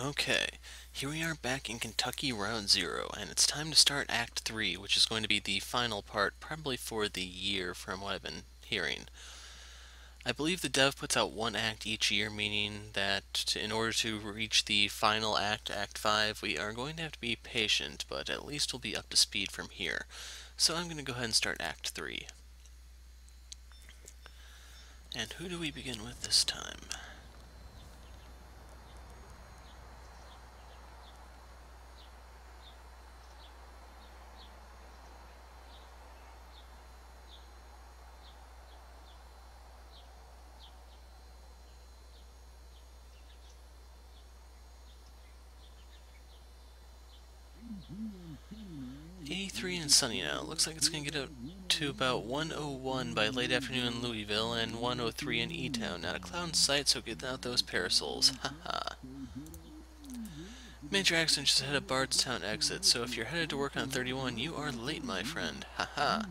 Okay, here we are back in Kentucky Round Zero, and it's time to start Act 3, which is going to be the final part, probably for the year from what I've been hearing. I believe the dev puts out one act each year, meaning that in order to reach the final act, Act 5, we are going to have to be patient, but at least we'll be up to speed from here. So I'm going to go ahead and start Act 3. And who do we begin with this time? E3 and sunny now. Looks like it's going to get up to about 101 by late afternoon in Louisville and 103 in E-Town. Not a cloud in sight, so get out those parasols. Haha. Major accident just ahead of Bardstown exit, so if you're headed to work on 31, you are late, my friend. Haha.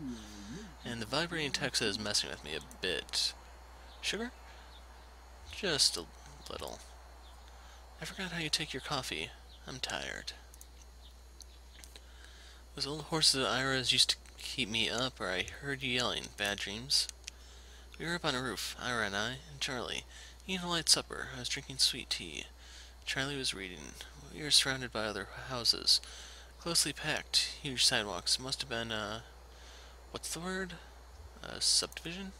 And the vibrating text is messing with me a bit. Sugar? Just a little. I forgot how you take your coffee. I'm tired. Those old horses at Ira's used to keep me up, or I heard you yelling. Bad dreams? We were up on a roof, Ira and I, and Charlie, eating a light supper. I was drinking sweet tea. Charlie was reading. We were surrounded by other houses. Closely packed, huge sidewalks. Must have been, what's the word? A subdivision?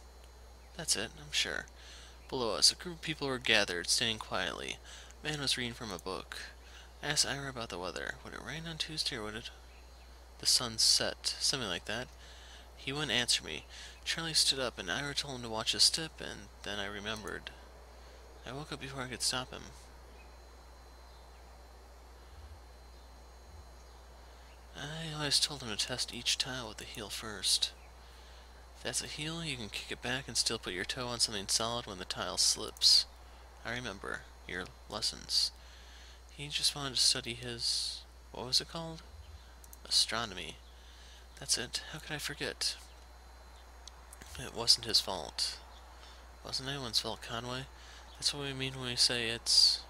That's it, I'm sure. Below us, a group of people were gathered, standing quietly. A man was reading from a book. I asked Ira about the weather. Would it rain on Tuesday, or would it? The sun set, something like that. He wouldn't answer me. Charlie stood up, and Ira told him to watch his step, and then I remembered. I woke up before I could stop him. I always told him to test each tile with the heel first. If that's a heel, you can kick it back and still put your toe on something solid when the tile slips. I remember your lessons. He just wanted to study his... what was it called? Astronomy. That's it. How could I forget? It wasn't his fault. Wasn't anyone's fault, Conway. That's what we mean when we say it's...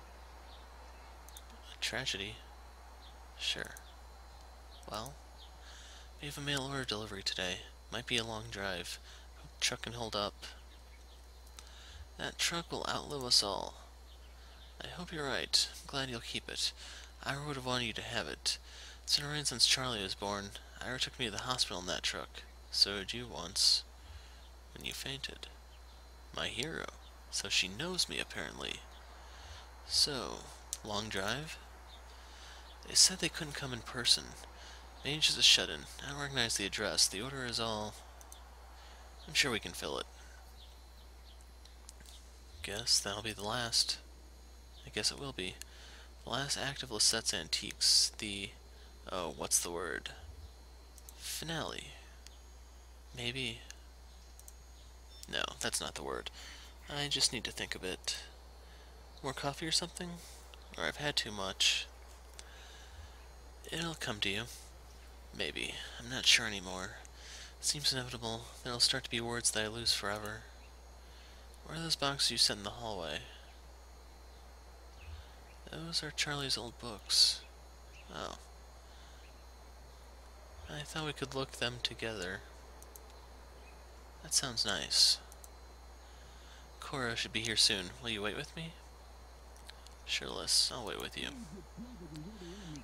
a tragedy. Sure. Well, we have a mail order delivery today. Might be a long drive. Hope the truck can hold up. That truck will outlive us all. I hope you're right. I'm glad you'll keep it. Ira would have wanted you to have it. It's been around since Charlie was born. Ira took me to the hospital in that truck. So did you once. When you fainted. My hero. So she knows me, apparently. So, long drive? They said they couldn't come in person. Maybe just a shut-in. I don't recognize the address. The order is all... I'm sure we can fill it. Guess that'll be the last. I guess it will be. The last act of Lisette's Antiques. The... oh, what's the word? Finale. Maybe. No, that's not the word. I just need to think a bit. More coffee or something? Or I've had too much. It'll come to you. Maybe. I'm not sure anymore. It seems inevitable. There'll start to be words that I lose forever. Where are those boxes you sent in the hallway? Those are Charlie's old books. Oh. I thought we could look them together. That sounds nice. Cora should be here soon. Will you wait with me? Sure, Liz. I'll wait with you.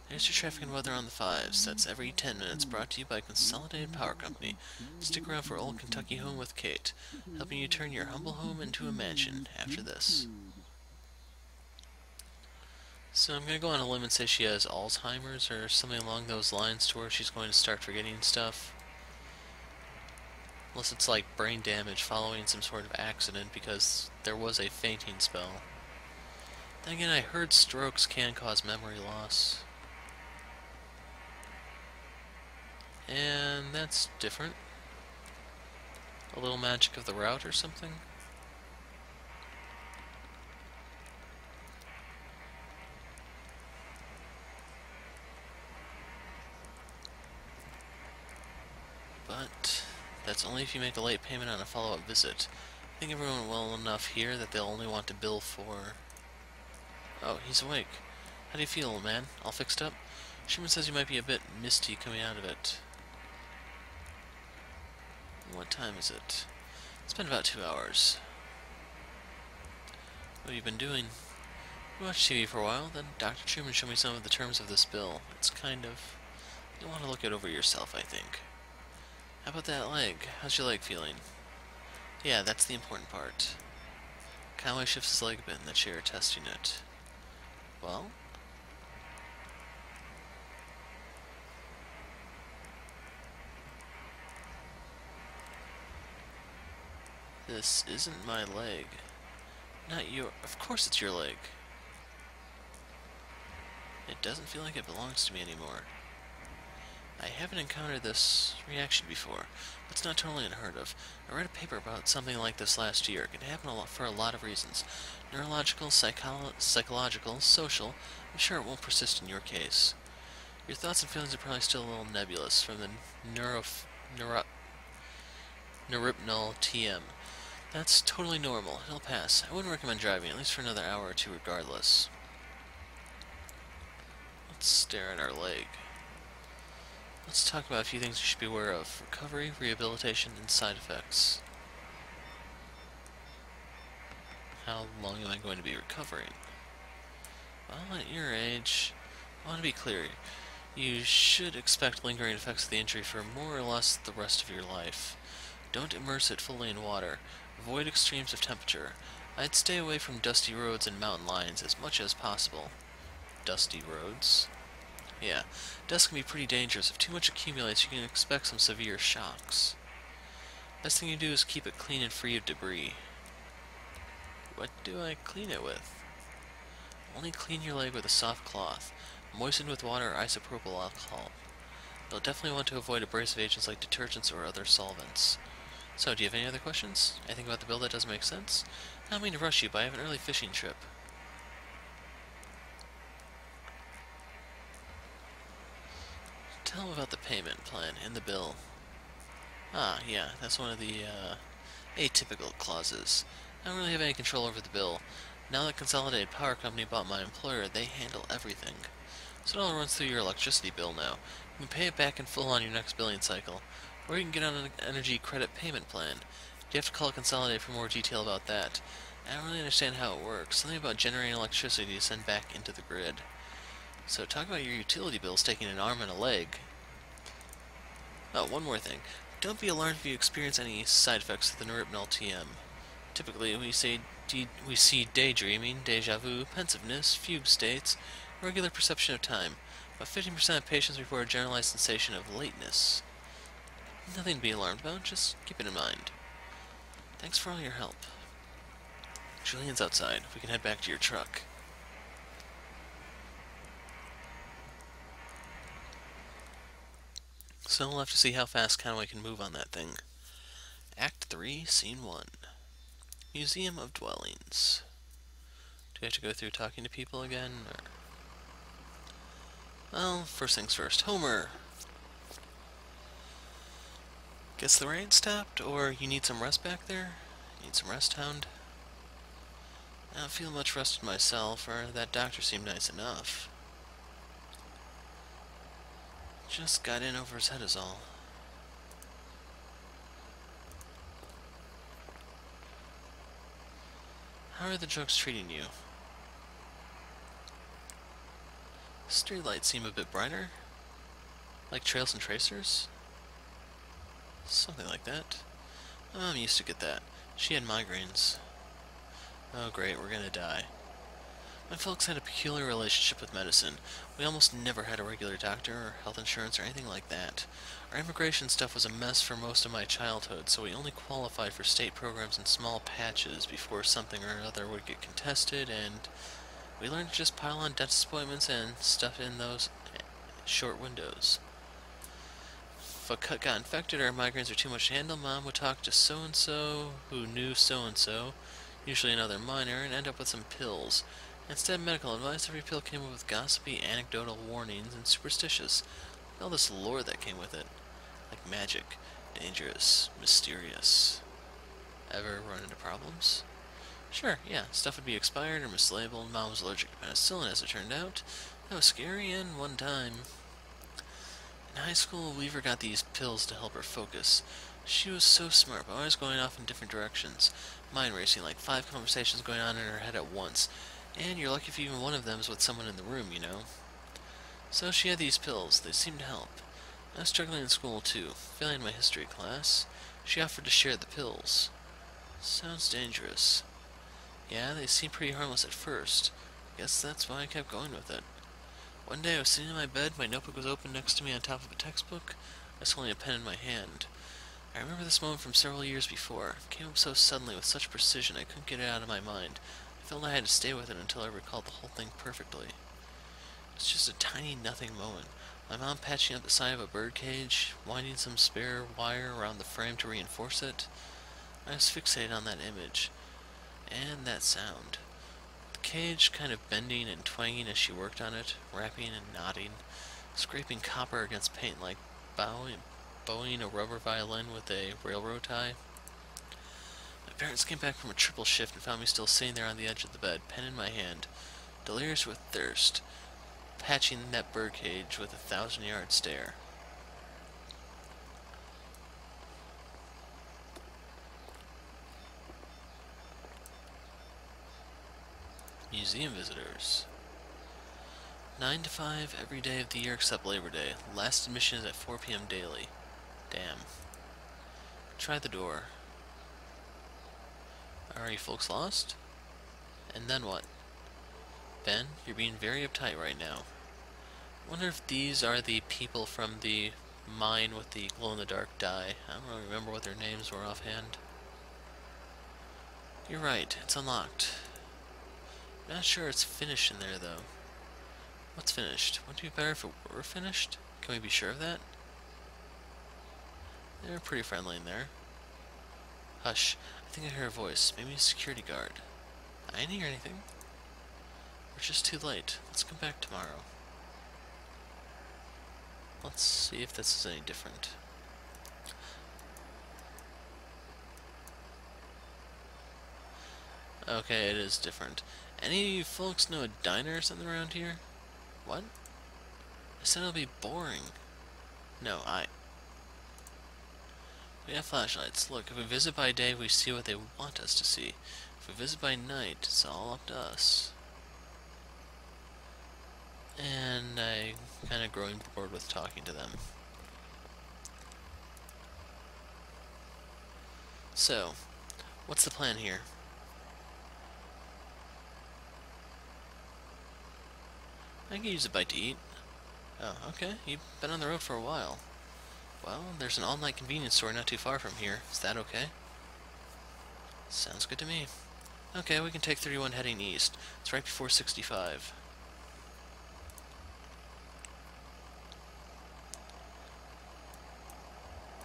There's your traffic and weather on the fives. That's every 10 minutes, brought to you by Consolidated Power Company. Stick around for Old Kentucky Home with Kate, helping you turn your humble home into a mansion after this. So I'm gonna go on a limb and say she has Alzheimer's or something along those lines to where she's going to start forgetting stuff. Unless it's like brain damage following some sort of accident because there was a fainting spell. Then again, I heard strokes can cause memory loss. And that's different. A little magic of the route or something? But that's only if you make a late payment on a follow-up visit. I think everyone well enough here that they'll only want to bill for... oh, he's awake. How do you feel, man? All fixed up? Sherman says you might be a bit misty coming out of it. What time is it? It's been about 2 hours. What have you been doing? We watched TV for a while, then Dr. Truman showed me some of the terms of this bill. It's kind of... You'll want to look it over yourself, I think. How about that leg? How's your leg feeling? Yeah, that's the important part. Conway shifts his leg a bit in the chair, testing it. Well? This isn't my leg. Not your... Of course it's your leg. It doesn't feel like it belongs to me anymore. I haven't encountered this reaction before, but it's not totally unheard of. I read a paper about something like this last year. It can happen for a lot of reasons. Neurological, psychological, social. I'm sure it won't persist in your case. Your thoughts and feelings are probably still a little nebulous from the neuropnol TM. That's totally normal. It'll pass. I wouldn't recommend driving, at least for another hour or two regardless. Let's stare at our leg. Let's talk about a few things you should be aware of. Recovery, rehabilitation, and side effects. How long am I going to be recovering? Well, at your age, I want to be clear. You should expect lingering effects of the injury for more or less the rest of your life. Don't immerse it fully in water. Avoid extremes of temperature. I'd stay away from dusty roads and mountain lions as much as possible. Dusty roads? Yeah, dust can be pretty dangerous. If too much accumulates, you can expect some severe shocks. Best thing you do is keep it clean and free of debris. What do I clean it with? Only clean your leg with a soft cloth, moistened with water or isopropyl alcohol. You'll definitely want to avoid abrasive agents like detergents or other solvents. So, do you have any other questions? Anything about the bill that doesn't make sense? I don't mean to rush you, but I have an early fishing trip. Tell them about the payment plan in the bill. Ah, yeah, that's one of the, atypical clauses. I don't really have any control over the bill. Now that Consolidated Power Company bought my employer, they handle everything. So it all runs through your electricity bill now. You can pay it back in full on your next billing cycle, or you can get on an energy credit payment plan. You have to call Consolidated for more detail about that. I don't really understand how it works. Something about generating electricity to send back into the grid. So talk about your utility bills taking an arm and a leg. Oh, one more thing. Don't be alarmed if you experience any side effects of the Neuropnol TM. Typically, we see daydreaming, deja vu, pensiveness, fugue states, regular perception of time. About 15% of patients report a generalized sensation of lateness. Nothing to be alarmed about, just keep it in mind. Thanks for all your help. Julian's outside. We can head back to your truck. So we'll have to see how fast Conway can move on that thing. Act 3, Scene 1. Museum of Dwellings. Do we have to go through talking to people again, or... Well, first things first. Homer! Guess the rain stopped, or you need some rest back there? Need some rest, Hound? I don't feel much rested myself, or that doctor seemed nice enough. Just got in over his head is all. How are the drugs treating you? Streetlights seem a bit brighter. Like Trails and Tracers? Something like that. Oh, I'm used to get that. She had migraines. Oh great, we're gonna die. My folks had a peculiar relationship with medicine. We almost never had a regular doctor or health insurance or anything like that. Our immigration stuff was a mess for most of my childhood, so we only qualified for state programs in small patches before something or other would get contested, and we learned to just pile on dentist appointments and stuff in those short windows. If a cut got infected or migraines were too much to handle, Mom would talk to so-and-so who knew so-and-so, usually another minor, and end up with some pills. Instead of medical advice, every pill came with gossipy, anecdotal warnings, and superstitious. All this lore that came with it. Like magic. Dangerous. Mysterious. Ever run into problems? Sure, yeah, stuff would be expired or mislabeled. Mom was allergic to penicillin, as it turned out. That was scary, and one time... In high school, Weaver got these pills to help her focus. She was so smart, but always going off in different directions. Mind racing, like 5 conversations going on in her head at once. And you're lucky if even one of them is with someone in the room, you know? So she had these pills. They seemed to help. I was struggling in school, too, failing my history class. She offered to share the pills. Sounds dangerous. Yeah, they seemed pretty harmless at first. Guess that's why I kept going with it. One day I was sitting in my bed, my notebook was open next to me on top of a textbook. I was holding a pen in my hand. I remember this moment from several years before. It came up so suddenly with such precision I couldn't get it out of my mind. I felt I had to stay with it until I recalled the whole thing perfectly. It's just a tiny nothing moment. My mom patching up the side of a bird cage, winding some spare wire around the frame to reinforce it. I was fixated on that image. And that sound. The cage kind of bending and twanging as she worked on it, rapping and nodding, scraping copper against paint like bowing a rubber violin with a railroad tie. My parents came back from a triple shift and found me still sitting there on the edge of the bed, pen in my hand, delirious with thirst, patching that birdcage with a 1,000-yard stare. Museum visitors. 9 to 5 every day of the year except Labor Day. Last admission is at 4 p.m. daily. Damn. Try the door. Are you folks lost? And then what? Ben, you're being very uptight right now. Wonder if these are the people from the mine with the glow-in-the-dark dye. I don't really remember what their names were offhand. You're right, it's unlocked. Not sure it's finished in there, though. What's finished? Wouldn't it be better if it were finished? Can we be sure of that? They're pretty friendly in there. Hush, I think I hear a voice. Maybe a security guard. I didn't hear anything. We're just too late. Let's come back tomorrow. Let's see if this is any different. Okay, it is different. Any of you folks know a diner or something around here? What? I said it'll be boring. No, We have flashlights. Look, if we visit by day, we see what they want us to see. If we visit by night, it's all up to us. And I'm kind of growing bored with talking to them. So, what's the plan here? I can use a bite to eat. Oh, okay. You've been on the road for a while. Well, there's an all-night convenience store not too far from here. Is that okay? Sounds good to me. Okay, we can take 31 heading east. It's right before 65.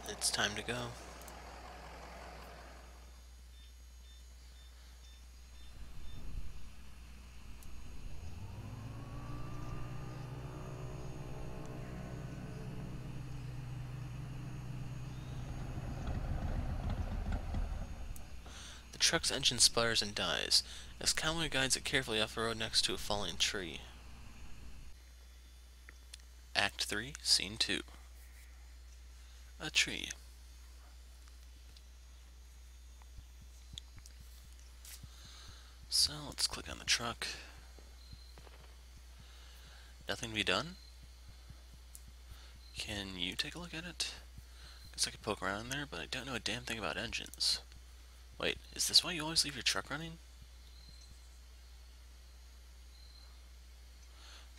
It's time to go. The truck's engine sputters and dies, as Cowboy guides it carefully off the road next to a falling tree. Act 3, Scene 2. A tree. So, let's click on the truck. Nothing to be done? Can you take a look at it? Guess I could poke around in there, but I don't know a damn thing about engines. Wait, is this why you always leave your truck running?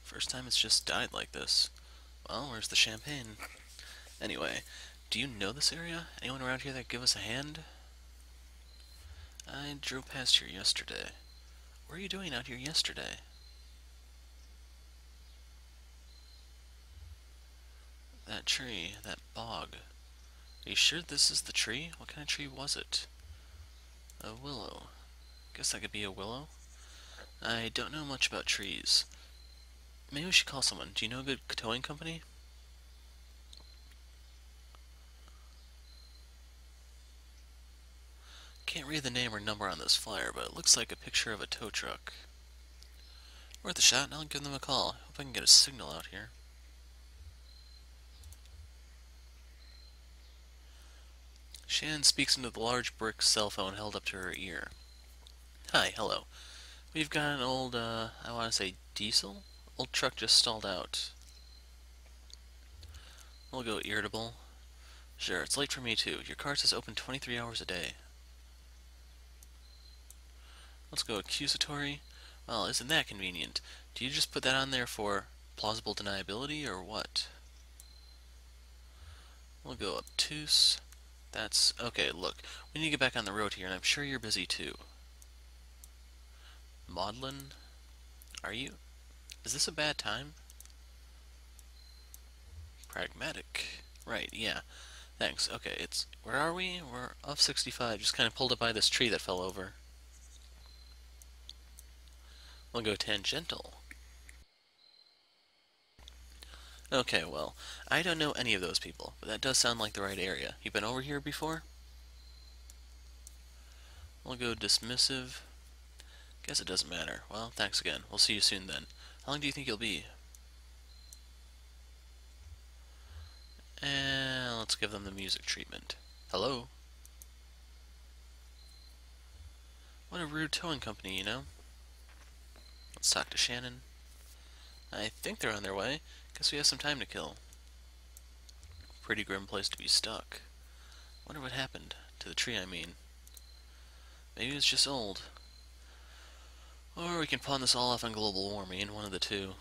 First time it's just died like this. Well, where's the champagne? Anyway, do you know this area? Anyone around here that could give us a hand? I drove past here yesterday. What were you doing out here yesterday? That tree, that bog. Are you sure this is the tree? What kind of tree was it? A willow. Guess that could be a willow? I don't know much about trees. Maybe we should call someone. Do you know a good towing company? can't read the name or number on this flyer, but it looks like a picture of a tow truck. Worth a shot, and I'll give them a call. Hope I can get a signal out here. Shannon speaks into the large brick cell phone held up to her ear. Hi, hello. We've got an old, I want to say diesel? Old truck just stalled out. We'll go irritable. Sure, it's late for me too. Your car says open 23 hours a day. Let's go accusatory. Well, isn't that convenient? Do you just put that on there for plausible deniability or what? We'll go obtuse. That's... okay, look. We need to get back on the road here, and I'm sure you're busy too. Maudlin? Are you? Is this a bad time? Pragmatic. Right, yeah. Thanks. Okay, it's... where are we? We're off 65. Just kind of pulled up by this tree that fell over. We'll go tangential. Okay, well, I don't know any of those people, but that does sound like the right area. You been over here before? We'll go dismissive. Guess it doesn't matter. Well, thanks again. We'll see you soon then. How long do you think you'll be? And let's give them the music treatment. Hello? What a rude towing company, you know? Let's talk to Shannon. I think they're on their way. Guess we have some time to kill. Pretty grim place to be stuck. Wonder what happened. To the tree, I mean. Maybe it's just old. Or we can pawn this all off on global warming, one of the two.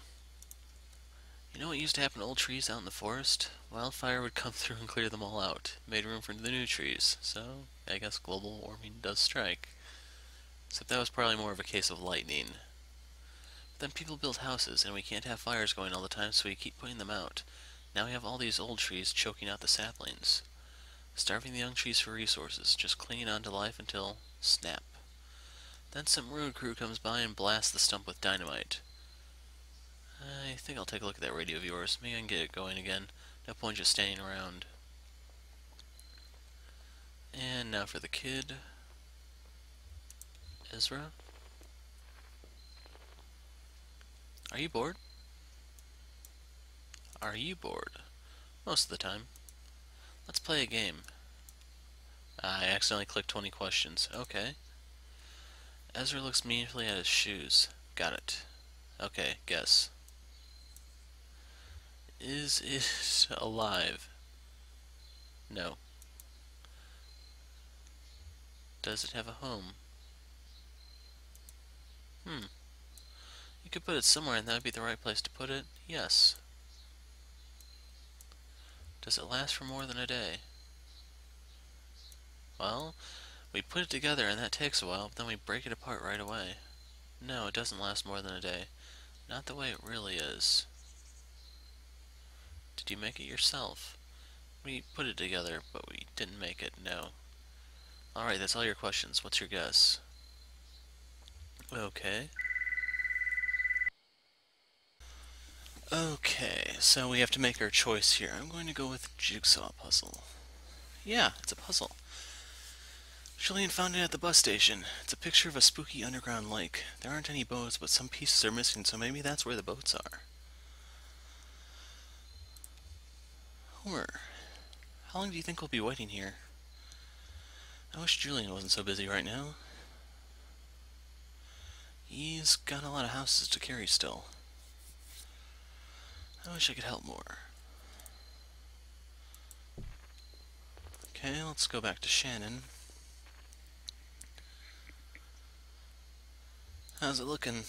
You know what used to happen to old trees out in the forest? Wildfire would come through and clear them all out. Made room for the new trees. So, I guess global warming does strike. Except that was probably more of a case of lightning. But then people build houses, and we can't have fires going all the time, so we keep putting them out. Now we have all these old trees choking out the saplings. Starving the young trees for resources, just clinging on to life until snap. Then some road crew comes by and blasts the stump with dynamite. I think I'll take a look at that radio of yours. Maybe I can get it going again. No point just standing around. And now for the kid. Ezra? Are you bored? Are you bored? Most of the time. Let's play a game. I accidentally clicked 20 questions. Okay. Ezra looks meaningfully at his shoes. Got it. Okay, guess. Is it alive? No. Does it have a home? You could put it somewhere and that would be the right place to put it. Yes. Does it last for more than a day? Well, we put it together and that takes a while, but then we break it apart right away. No, it doesn't last more than a day. Not the way it really is. Did you make it yourself? We put it together, but we didn't make it, no. Alright, that's all your questions. What's your guess? Okay. Okay, so we have to make our choice here. I'm going to go with jigsaw puzzle. Yeah, it's a puzzle. Julian found it at the bus station. It's a picture of a spooky underground lake. There aren't any boats, but some pieces are missing, so maybe that's where the boats are. Homer, how long do you think we'll be waiting here? I wish Julian wasn't so busy right now. He's got a lot of houses to carry still. I wish I could help more. Okay, let's go back to Shannon. How's it looking?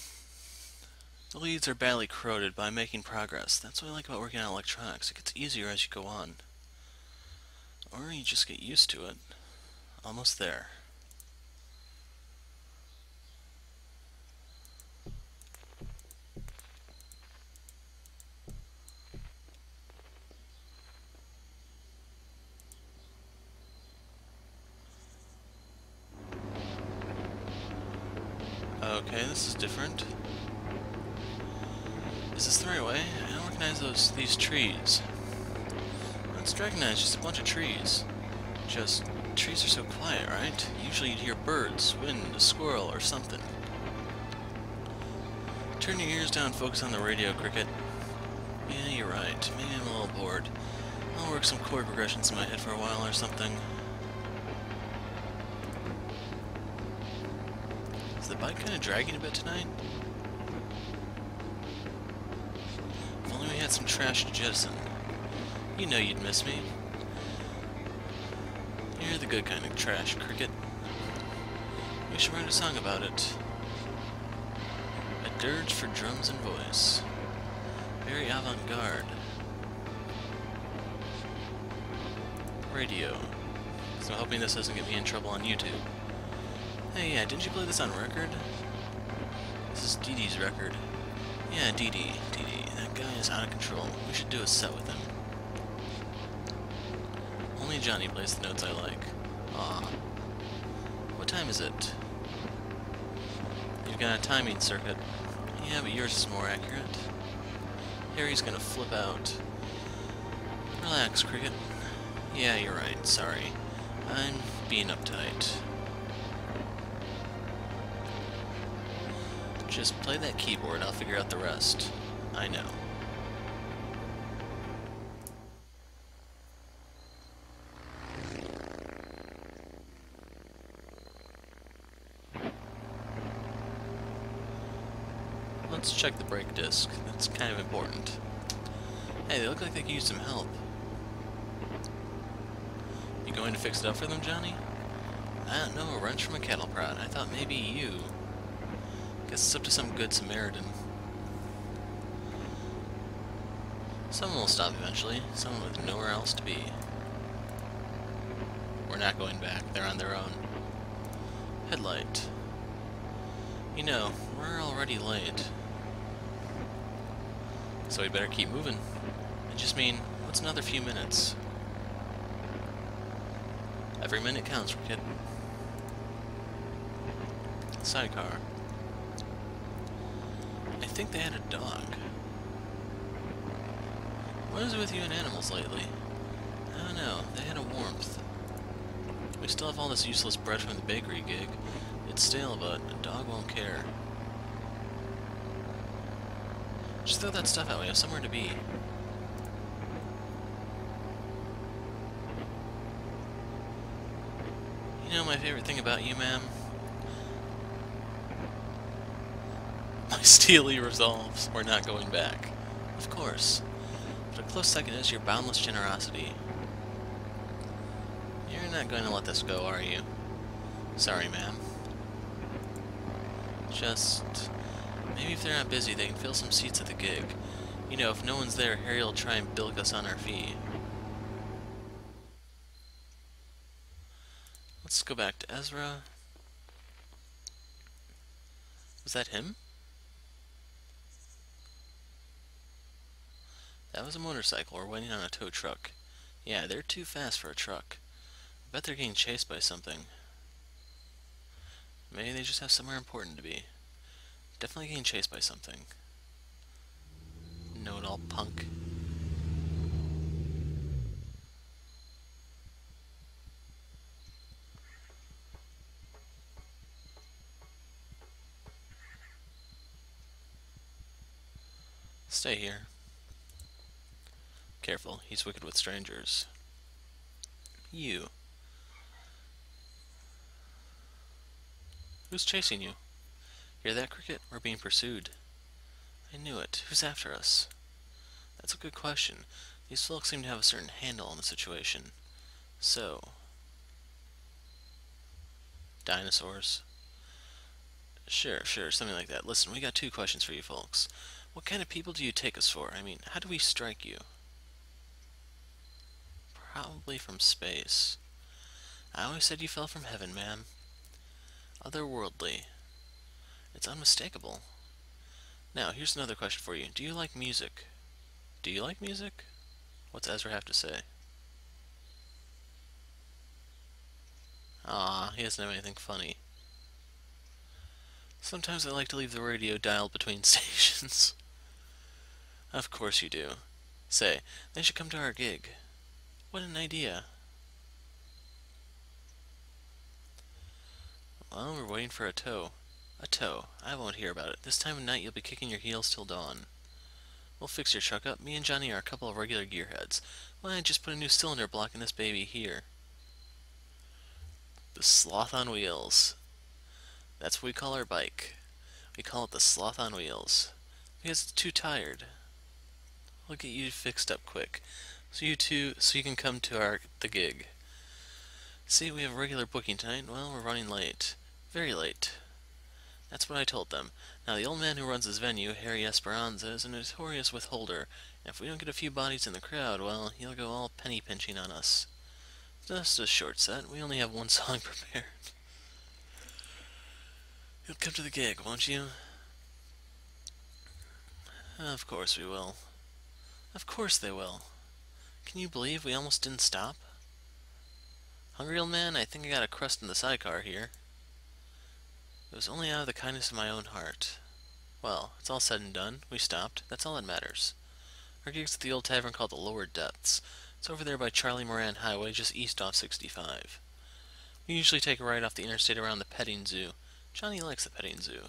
The leads are badly corroded, but I'm making progress. That's what I like about working on electronics. It gets easier as you go on. Or you just get used to it. Almost there. Okay, this is different. Is this the right way? I don't recognize these trees. It's Dragonite, just a bunch of trees. Just Trees are so quiet, right? Usually you'd hear birds, wind, a squirrel, or something. Turn your ears down and focus on the radio, Cricket. Yeah, you're right. Maybe I'm a little bored. I'll work some chord progressions in my head for a while or something. Is the bike kind of dragging a bit tonight? If only we had some trash to jettison. You know you'd miss me. You're the good kind of trash, Cricket. We should write a song about it. A dirge for drums and voice. Very avant-garde. Radio. So I'm hoping this doesn't get me in trouble on YouTube. Hey, yeah, didn't you play this on record? This is Dee Dee's record. Yeah, Dee Dee. That guy is out of control. We should do a set with him. Only Johnny plays the notes I like. Aw. What time is it? You've got a timing circuit. Yeah, but yours is more accurate. Harry's gonna flip out. Relax, Cricket. Yeah, you're right. Sorry. I'm being uptight. Just play that keyboard. I'll figure out the rest. I know. Let's check the brake disc. That's kind of important. Hey, they look like they could use some help. You going to fix it up for them, Johnny? I don't know, a wrench from a cattle prod. I thought maybe you. Guess it's up to some good Samaritan. Someone will stop eventually. Someone with nowhere else to be. We're not going back. They're on their own. Headlight. You know, we're already late. So we better keep moving. I just mean, what's another few minutes? Every minute counts, kid. Sidecar. I think they had a dog. What is it with you and animals lately? I don't know, they had a warmth. We still have all this useless bread from the bakery gig. It's stale, but a dog won't care. Just throw that stuff out, we have somewhere to be. You know my favorite thing about you, ma'am? My steely resolves. We're not going back. Of course. But a close second is your boundless generosity. You're not going to let this go, are you? Sorry, ma'am. Just... maybe if they're not busy, they can fill some seats at the gig. You know, if no one's there, Harry will try and bilk us on our fee. Let's go back to Ezra. Was that him? That was a motorcycle. We're waiting on a tow truck. Yeah, they're too fast for a truck. I bet they're getting chased by something. Maybe they just have somewhere important to be. Definitely getting chased by something. Know-it-all punk. Stay here. Careful, he's wicked with strangers. You. Who's chasing you? Hear that, Cricket? We're being pursued. I knew it. Who's after us? That's a good question. These folks seem to have a certain handle on the situation. So... dinosaurs? Sure, something like that. Listen, we got two questions for you folks. What kind of people do you take us for? I mean, how do we strike you? Probably from space. I always said you fell from heaven, ma'am. Otherworldly. It's unmistakable. Now, here's another question for you. Do you like music? Do you like music? What's Ezra have to say? Ah, he doesn't have anything funny. Sometimes I like to leave the radio dialed between stations. Of course you do. Say, they should come to our gig. What an idea. Well, we're waiting for a tow. A tow. I won't hear about it. This time of night you'll be kicking your heels till dawn. We'll fix your truck up. Me and Johnny are a couple of regular gearheads. Why, just put a new cylinder block in this baby here. The Sloth on Wheels. That's what we call our bike. We call it the Sloth on Wheels. Because it's too tired. We'll get you fixed up quick. So you can come to the gig. See, we have a regular booking tonight. Well, we're running late. Very late. That's what I told them. Now, the old man who runs this venue, Harry Esperanza, is a notorious withholder, and if we don't get a few bodies in the crowd, well, he'll go all penny pinching on us. Just a short set. We only have one song prepared. You'll come to the gig, won't you? Of course we will. Of course they will. Can you believe we almost didn't stop? Hungry old man, I think I got a crust in the sidecar here. It was only out of the kindness of my own heart. Well, it's all said and done. We stopped. That's all that matters. Our gig's at the old tavern called the Lower Depths. It's over there by Charlie Moran Highway, just east off 65. We usually take a ride off the interstate around the petting zoo. Johnny likes the petting zoo.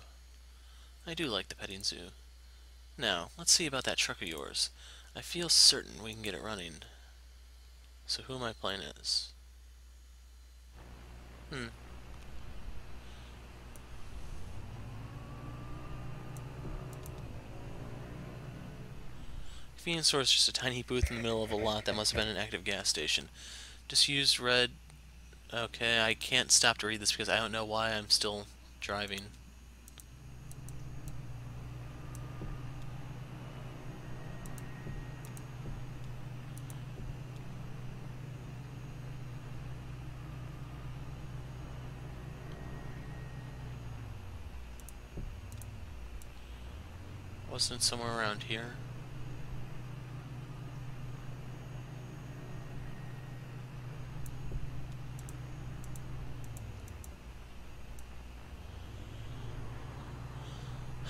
I do like the petting zoo. Now, let's see about that truck of yours. I feel certain we can get it running. So who my plan is? Convenience store is just a tiny booth in the middle of a lot that must have been an active gas station. Just used red... Okay, I can't stop to read this because I don't know why I'm still driving. Wasn't it somewhere around here?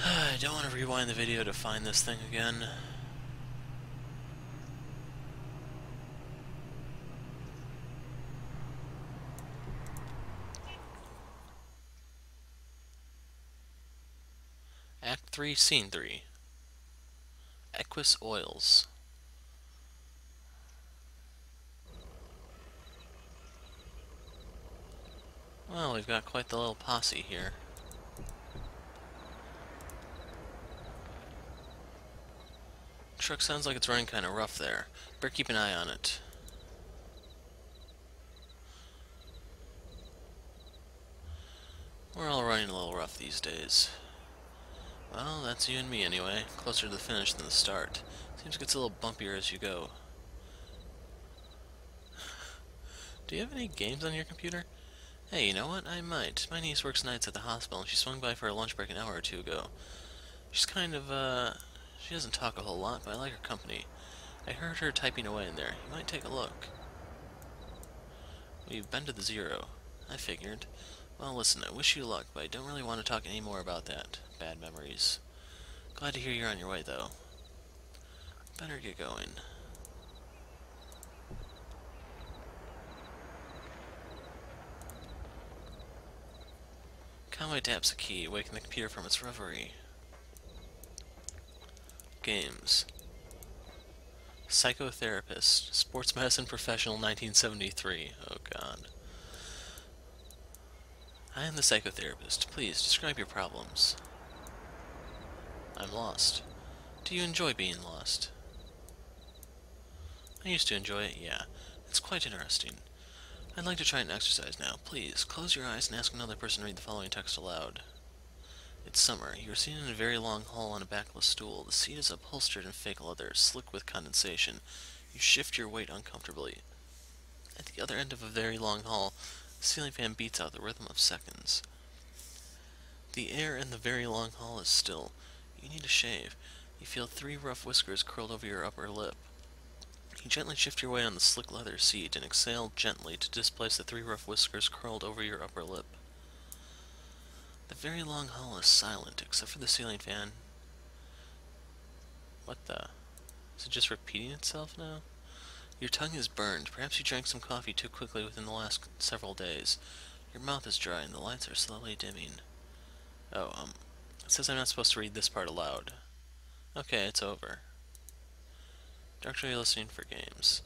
I don't want to rewind the video to find this thing again. Act 3, Scene 3. Equus Oils. Well, we've got quite the little posse here. Truck sounds like it's running kind of rough there. Better keep an eye on it. We're all running a little rough these days. Well, that's you and me anyway. Closer to the finish than the start. Seems it gets a little bumpier as you go. Do you have any games on your computer? Hey, you know what? I might. My niece works nights at the hospital, and she swung by for a lunch break an hour or two ago. She's kind of, she doesn't talk a whole lot, but I like her company. I heard her typing away in there. You might take a look. We've been to the Zero. I figured. Well, listen, I wish you luck, but I don't really want to talk any more about that. Bad memories. Glad to hear you're on your way, though. Better get going. Conway taps a key, waking the computer from its reverie. Games. Psychotherapist. Sports medicine professional 1973. Oh god. I am the psychotherapist. Please, describe your problems. I'm lost. Do you enjoy being lost? I used to enjoy it, yeah. It's quite interesting. I'd like to try an exercise now. Please, close your eyes and ask another person to read the following text aloud. It's summer. You are seen in a very long hall on a backless stool. The seat is upholstered in fake leather, slick with condensation. You shift your weight uncomfortably. At the other end of a very long hall, the ceiling fan beats out the rhythm of seconds. The air in the very long hall is still. You need a shave. You feel 3 rough whiskers curled over your upper lip. You gently shift your weight on the slick leather seat and exhale gently to displace the 3 rough whiskers curled over your upper lip. The very long hall is silent, except for the ceiling fan. What the? Is it just repeating itself now? Your tongue is burned. Perhaps you drank some coffee too quickly within the last several days. Your mouth is dry and the lights are slowly dimming. Oh, it says I'm not supposed to read this part aloud. Okay, it's over. Directory listening for games.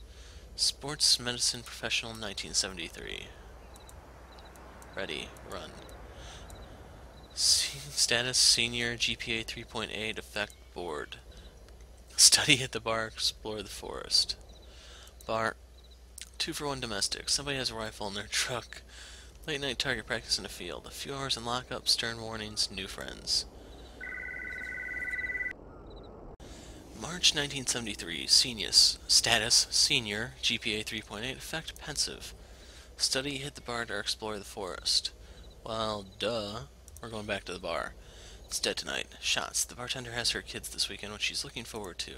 Sports Medicine Professional 1973. Ready, run. Status Senior GPA 3.8 Effect Board. Study at the bar, explore the forest. Bar. 2 for 1 domestic. Somebody has a rifle in their truck. Late night target practice in the field. A few hours in lockup, stern warnings, new friends. March 1973. Status Senior GPA 3.8 Effect Pensive. Study, hit the bar, or explore the forest. Well, duh. We're going back to the bar. It's dead tonight. Shots. The bartender has her kids this weekend, which she's looking forward to.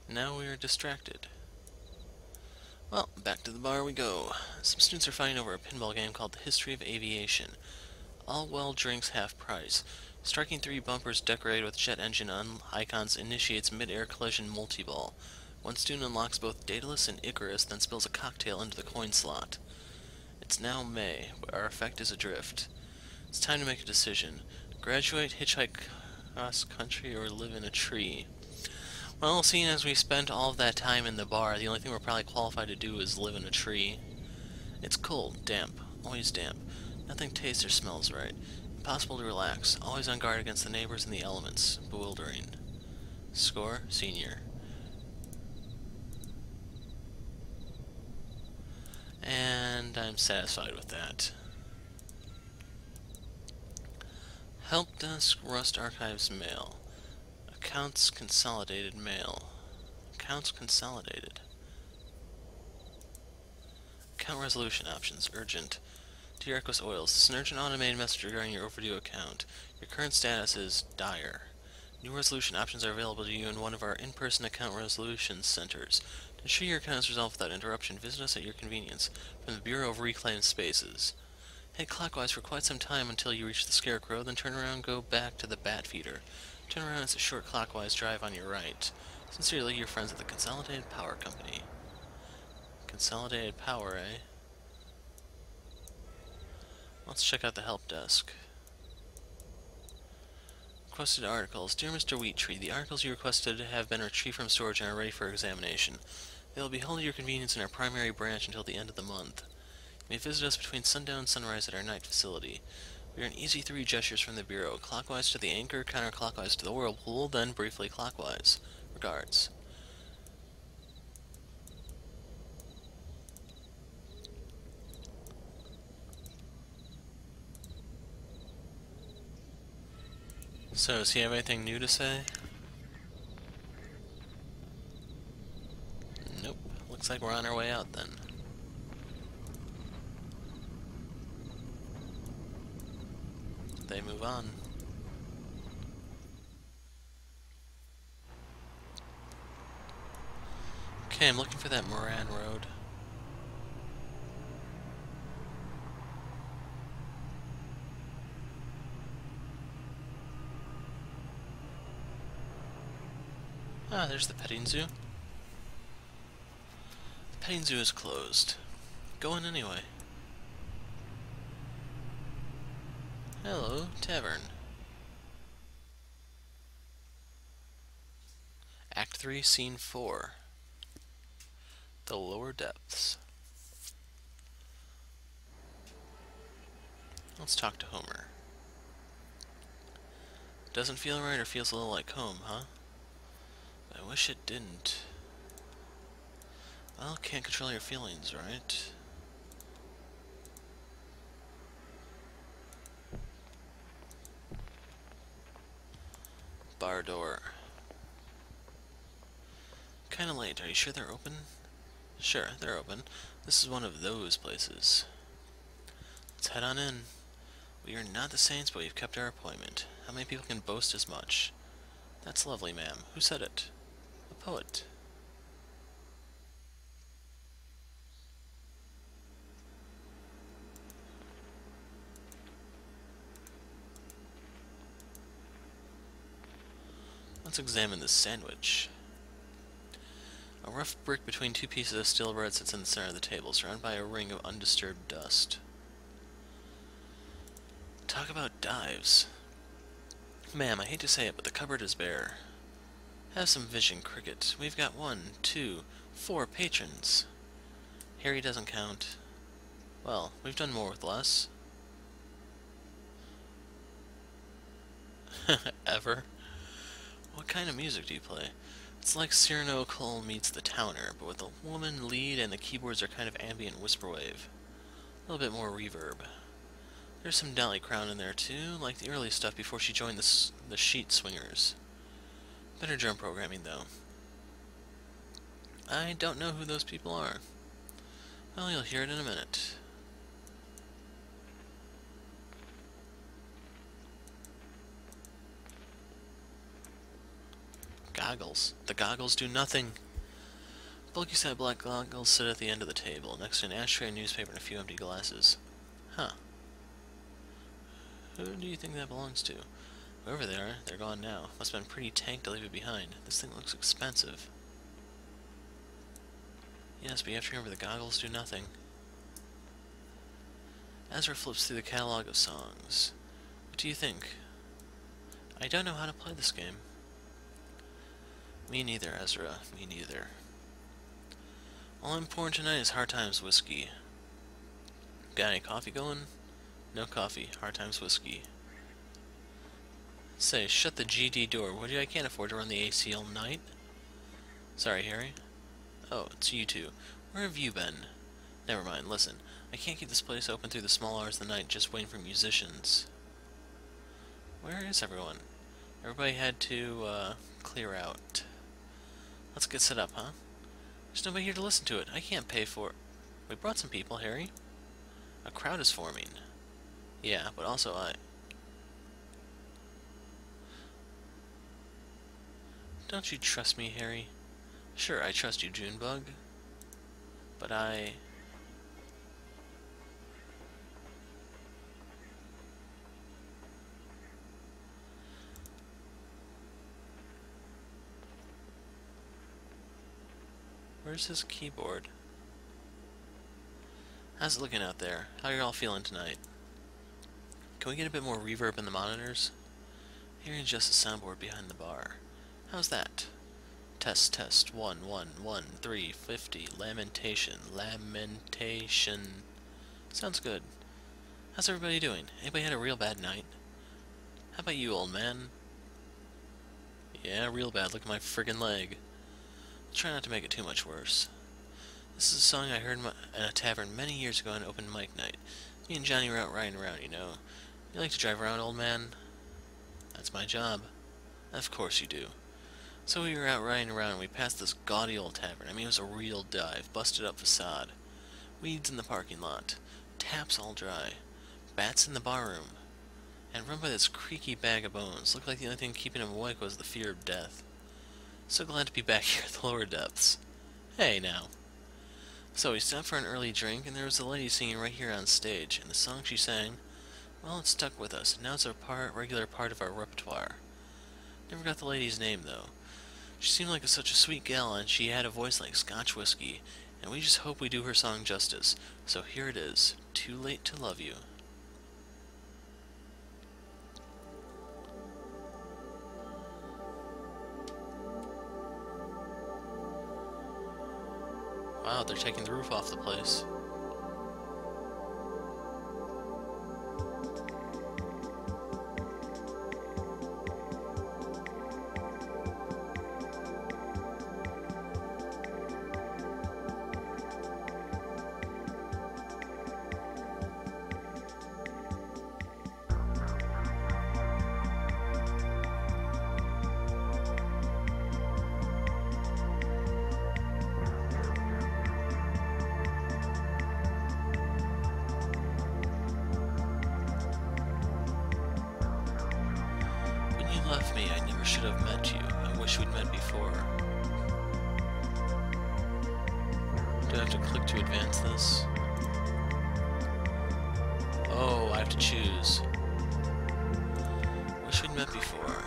Now we are distracted. Well, back to the bar we go. Some students are fighting over a pinball game called The History of Aviation. All well drinks half price. Striking 3 bumpers decorated with jet engine icons initiates mid-air collision multi-ball. One student unlocks both Daedalus and Icarus, then spills a cocktail into the coin slot. It's now May, but our effect is adrift. It's time to make a decision. Graduate, hitchhike cross country, or live in a tree. Well, seeing as we spent all of that time in the bar, the only thing we're probably qualified to do is live in a tree. It's cold, damp, always damp. Nothing tastes or smells right. Impossible to relax, always on guard against the neighbors and the elements. Bewildering. Score, Senior. And I'm satisfied with that. Help Desk, Rust Archives Mail. Accounts Consolidated Mail. Accounts Consolidated. Account Resolution Options. Urgent. Dear Equus Oils, this is an urgent automated message regarding your overdue account. Your current status is dire. New resolution options are available to you in one of our in-person account resolution centers. To ensure your account is resolved without interruption, visit us at your convenience from the Bureau of Reclaimed Spaces. Head clockwise for quite some time until you reach the Scarecrow, then turn around and go back to the Bat Feeder. Turn around, it's a short clockwise drive on your right. Sincerely, your friends at the Consolidated Power Company. Consolidated Power, eh? Let's check out the help desk. Requested articles. Dear Mr. Wheattree, the articles you requested have been retrieved from storage and are ready for examination. They will be held at your convenience in our primary branch until the end of the month. You may visit us between sundown and sunrise at our night facility. We are in easy 3 gestures from the Bureau. Clockwise to the anchor, counterclockwise to the whirlpool, then briefly clockwise. Regards. So, does he have anything new to say? Nope. Looks like we're on our way out then. They move on. Okay, I'm looking for that Moran Road. Ah, there's the petting zoo. The petting zoo is closed. Go in anyway. Hello, tavern. Act 3, Scene 4. The Lower Depths. Let's talk to Homer. Doesn't feel right or feels a little like home, huh? I wish it didn't. Well, can't control your feelings, right? Bar door. Kinda late. Are you sure they're open? Sure, they're open. This is one of those places. Let's head on in. We are not the Saints, but we've kept our appointment. How many people can boast as much? That's lovely, ma'am. Who said it? A poet. Let's examine this sandwich. A rough brick between two pieces of steel bread sits in the center of the table, surrounded by a ring of undisturbed dust. Talk about dives. Ma'am, I hate to say it, but the cupboard is bare. Have some vision, Cricket. We've got 1, 2, 4 patrons. Harry doesn't count. Well, we've done more with less. Ever? What kind of music do you play? It's like Cyrano Cole meets The Towner, but with the woman lead and the keyboards are kind of ambient whisperwave. A little bit more reverb. There's some Dolly Crown in there too, like the early stuff before she joined the Sheet Swingers. Better drum programming though. I don't know who those people are. Well, you'll hear it in a minute. Goggles. The goggles do nothing. Bulky set black goggles sit at the end of the table, next to an ashtray, a newspaper, and a few empty glasses. Huh. Who do you think that belongs to? Whoever they are, they're gone now. Must have been pretty tank to leave it behind. This thing looks expensive. Yes, but you have to remember the goggles do nothing. Ezra flips through the catalog of songs. What do you think? I don't know how to play this game. Me neither, Ezra. Me neither. All I'm pouring tonight is Hard Times whiskey. Got any coffee going? No coffee. Hard Times whiskey. Say, shut the GD door, would you? I can't afford to run the AC all night. Sorry, Harry. Oh, it's you two. Where have you been? Never mind, listen. I can't keep this place open through the small hours of the night just waiting for musicians. Where is everyone? Everybody had to, clear out. Let's get set up, huh? There's nobody here to listen to it. I can't pay for it. We brought some people, Harry. A crowd is forming. Yeah, but also Don't you trust me, Harry? Sure, I trust you, Junebug. But Where's his keyboard? How's it looking out there? How are you all feeling tonight? Can we get a bit more reverb in the monitors? Hearing just a soundboard behind the bar. How's that? Test, test, 1, 1, 1, 3, 50, lamentation, lamentation. Sounds good. How's everybody doing? Anybody had a real bad night? How about you, old man? Yeah, real bad. Look at my friggin' leg. I'll try not to make it too much worse. This is a song I heard in a tavern many years ago on open mic night. Me and Johnny were out riding around, you know. You like to drive around, old man? That's my job. Of course you do. So we were out riding around and we passed this gaudy old tavern. I mean, it was a real dive. Busted up facade. Weeds in the parking lot. Taps all dry. Bats in the barroom. And run by this creaky bag of bones. Looked like the only thing keeping him awake was the fear of death. So glad to be back here at the lower depths. Hey, now. So we stopped for an early drink, and there was a lady singing right here on stage, and the song she sang, well, it stuck with us, and now it's a regular part of our repertoire. Never got the lady's name, though. She seemed like such a sweet gal, and she had a voice like Scotch whiskey, and we just hope we do her song justice. So here it is, Too Late to Love You. Wow, they're taking the roof off the place. Left me, I never should have met you. I wish we'd met before. Do I have to click to advance this? Oh, I have to choose. Wish we'd met before.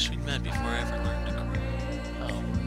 wish we'd met before I ever learned to cry. Oh.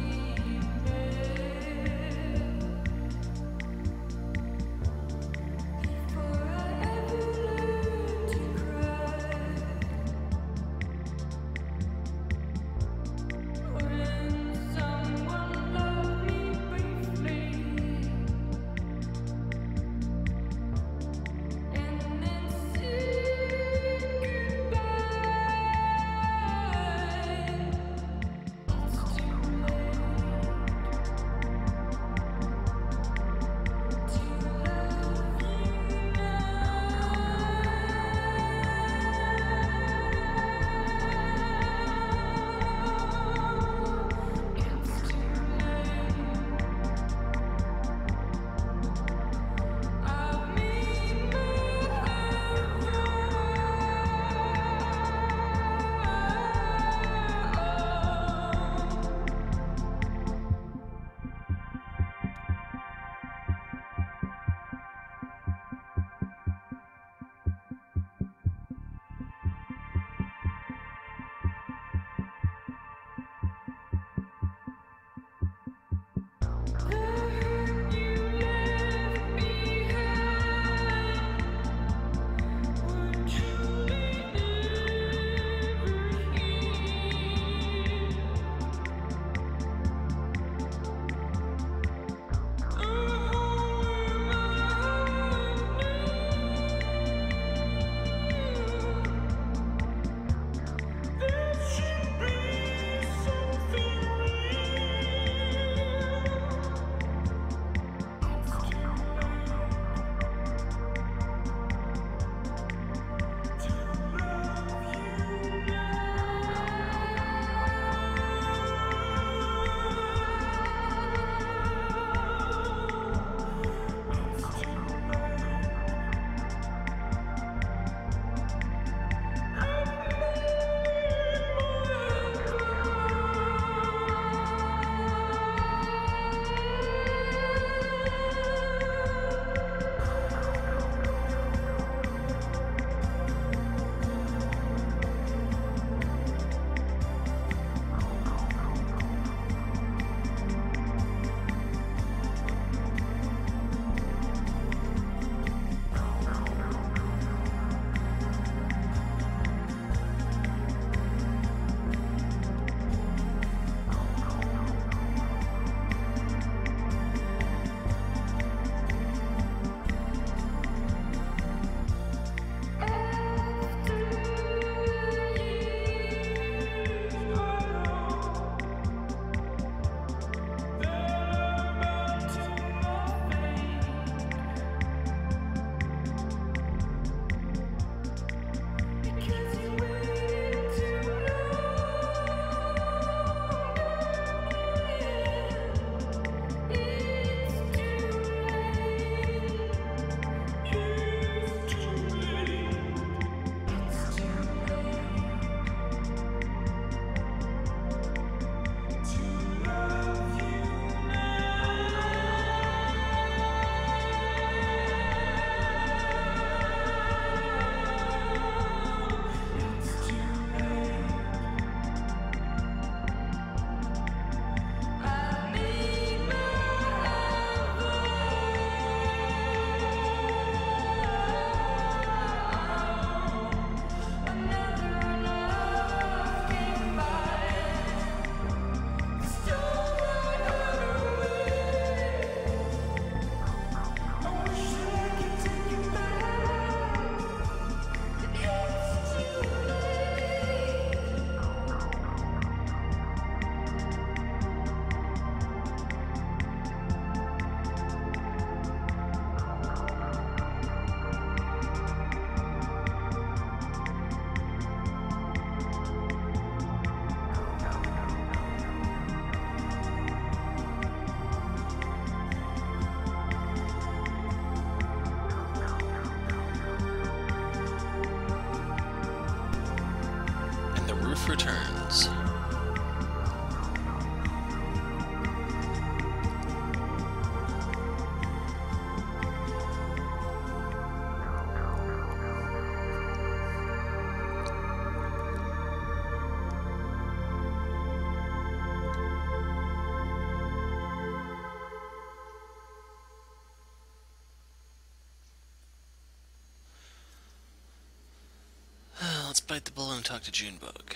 fight the bull and talk to Junebug.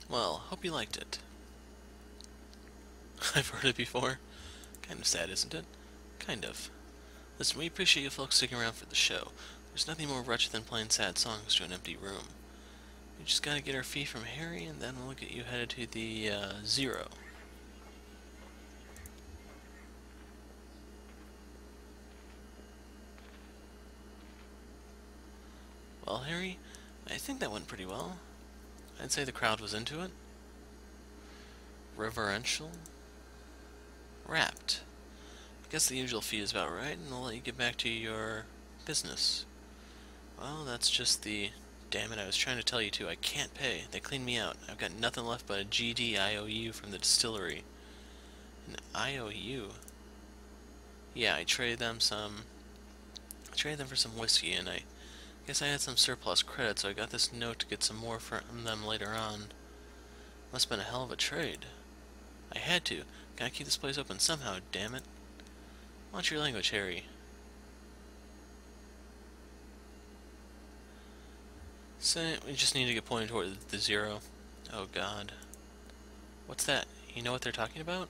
Well, hope you liked it. I've heard it before. Kind of sad, isn't it? Kind of. Listen, we appreciate you folks sticking around for the show. There's nothing more wretched than playing sad songs to an empty room. We just gotta get our fee from Harry, and then we'll get you headed to the, Zero. Well, Harry, I think that went pretty well. I'd say the crowd was into it. Reverential. Wrapped. I guess the usual fee is about right, and I'll let you get back to your business. Well, that's just the... Damn it, I was trying to tell you to. I can't pay. They cleaned me out. I've got nothing left but a GD IOU from the distillery. An IOU? Yeah, I traded them for some whiskey, and I guess I had some surplus credit, so I got this note to get some more from them later on. Must have been a hell of a trade. I had to. Gotta keep this place open somehow, damn it. Watch your language, Harry. So, we just need to get pointed toward the Zero. Oh god. What's that? You know what they're talking about?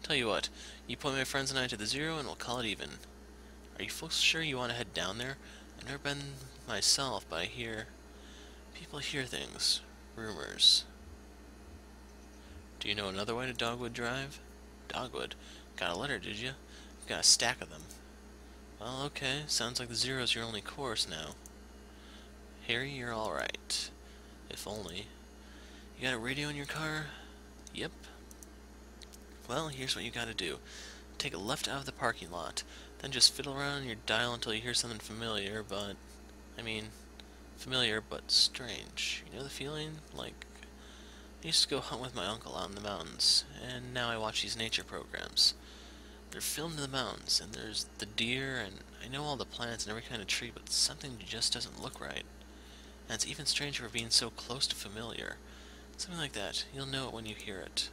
Tell you what, you point my friends and I to the Zero and we'll call it even. Are you folks sure you want to head down there? I've never been myself, but I hear... people hear things. Rumors. Do you know another way to Dogwood Drive? Dogwood? Got a letter, did you? I've got a stack of them. Well, okay. Sounds like the Zero's your only course now. Harry, you're alright. If only. You got a radio in your car? Yep. Well, here's what you gotta do. Take a left out of the parking lot. Then just fiddle around on your dial until you hear something familiar, but... familiar but strange. You know the feeling? Like... I used to go hunt with my uncle out in the mountains, and now I watch these nature programs. They're filmed in the mountains, and there's the deer, and I know all the plants and every kind of tree, but something just doesn't look right. And it's even stranger for being so close to familiar. Something like that. You'll know it when you hear it.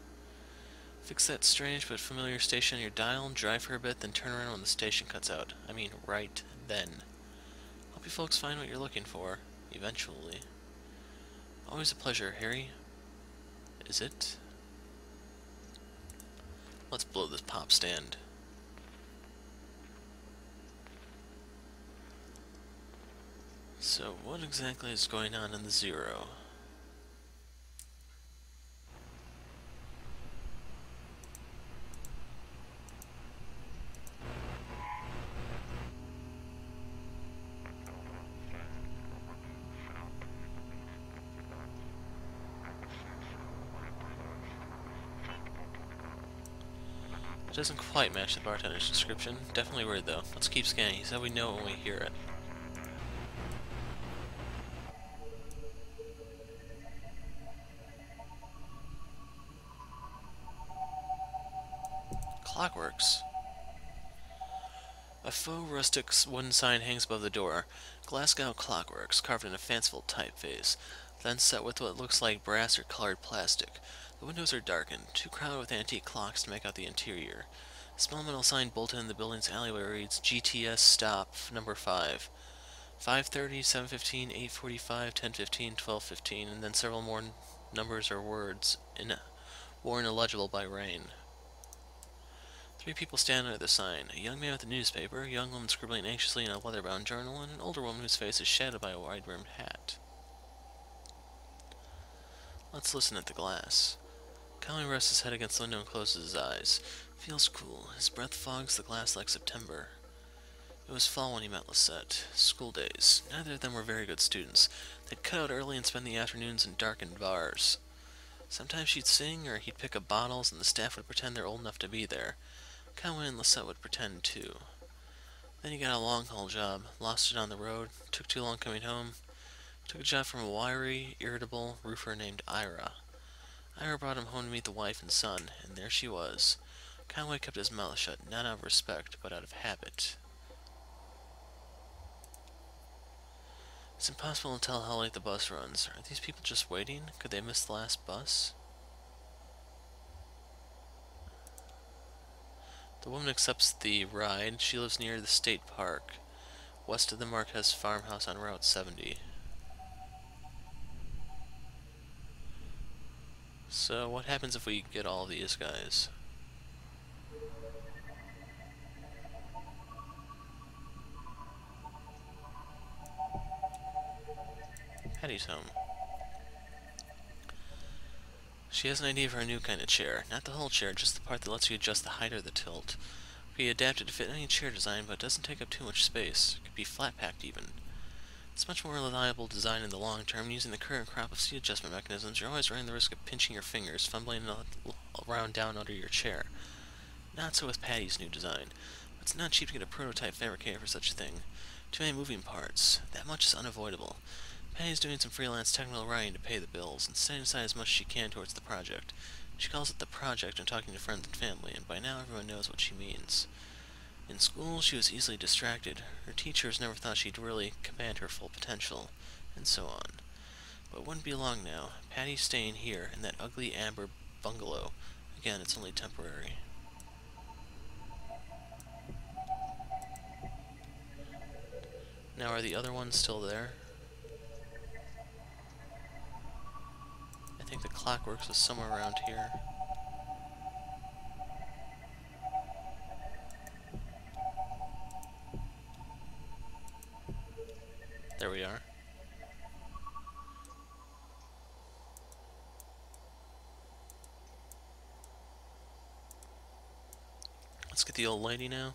Fix that strange but familiar station on your dial, drive for a bit, then turn around when the station cuts out. I mean, right then. Hope you folks find what you're looking for, eventually. Always a pleasure, Harry. Is it? Let's blow this pop stand. So, what exactly is going on in the Zero? It doesn't quite match the bartender's description. Definitely weird though. Let's keep scanning. He said we know it when we hear it. Clockworks. A faux rustic wooden sign hangs above the door. Glasgow Clockworks, carved in a fanciful typeface, then set with what looks like brass or colored plastic. The windows are darkened, too crowded with antique clocks to make out the interior. A small metal sign bolted in the building's alleyway reads GTS Stop Number 5. 5:30, 7:15, 8:45, 10:15, 12:15, and then several more numbers or words, worn illegible by rain. Three people stand under the sign. A young man with a newspaper, a young woman scribbling anxiously in a leather-bound journal, and an older woman whose face is shadowed by a wide-brimmed hat. Let's listen at the glass. Conway rests his head against the window and closes his eyes. Feels cool. His breath fogs the glass like September. It was fall when he met Lisette. School days. Neither of them were very good students. They'd cut out early and spend the afternoons in darkened bars. Sometimes she'd sing, or he'd pick up bottles, and the staff would pretend they're old enough to be there. Conway and Lisette would pretend, too. Then he got a long-haul job, lost it on the road, took too long coming home, took a job from a wiry, irritable roofer named Ira. Ira brought him home to meet the wife and son, and there she was. Conway kept his mouth shut, not out of respect, but out of habit. It's impossible to tell how late the bus runs. Are these people just waiting? Could they miss the last bus? The woman accepts the ride. She lives near the state park, west of the Marquez farmhouse on Route 70. So what happens if we get all these guys? Patty's home. She has an idea for a new kind of chair. Not the whole chair, just the part that lets you adjust the height or the tilt. It can be adapted to fit any chair design, but it doesn't take up too much space. It could be flat-packed even. It's much more reliable design in the long term. Using the current crop of seat adjustment mechanisms, you're always running the risk of pinching your fingers, fumbling around down under your chair. Not so with Patty's new design. It's not cheap to get a prototype fabricated for such a thing. Too many moving parts. That much is unavoidable. Patty's doing some freelance technical writing to pay the bills, and setting aside as much as she can towards the project. She calls it the project when talking to friends and family, and by now everyone knows what she means. In school, she was easily distracted. Her teachers never thought she'd really command her full potential, and so on. But it wouldn't be long now. Patty's staying here, in that ugly amber bungalow. Again, it's only temporary. Now, are the other ones still there? I think the Clockworks was somewhere around here. There we are. Let's get the old lady now.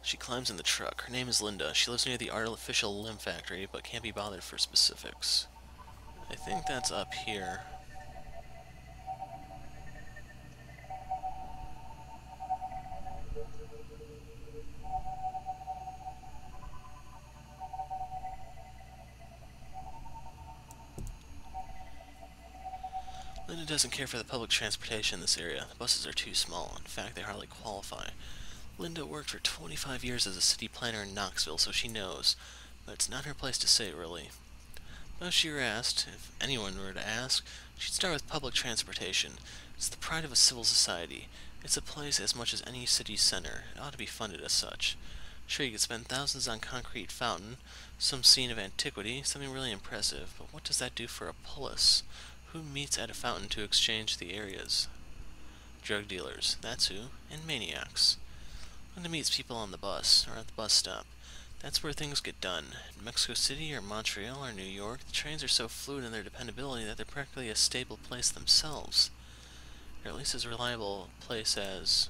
She climbs in the truck. Her name is Linda. She lives near the artificial limb factory, but can't be bothered for specifics. I think that's up here. Linda doesn't care for the public transportation in this area. The buses are too small. In fact, they hardly qualify. Linda worked for 25 years as a city planner in Knoxville, so she knows. But it's not her place to say, really. But if she were asked, if anyone were to ask, she'd start with public transportation. It's the pride of a civil society. It's a place as much as any city center. It ought to be funded as such. Sure, you could spend thousands on concrete fountain, some scene of antiquity, something really impressive, but what does that do for a polis? Who meets at a fountain to exchange the areas? Drug dealers, that's who, and maniacs. Linda meets people on the bus, or at the bus stop. That's where things get done. In Mexico City or Montreal or New York, the trains are so fluid in their dependability that they're practically a stable place themselves. Or at least as reliable a place as...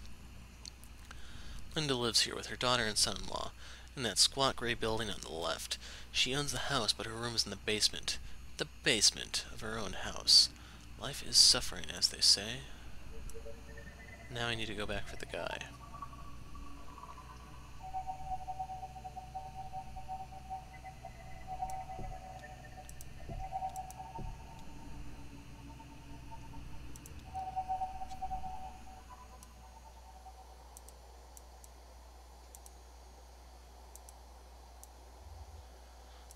Linda lives here with her daughter and son-in-law, in that squat gray building on the left. She owns the house, but her room is in the basement. The basement of her own house. Life is suffering, as they say. Now I need to go back for the guy.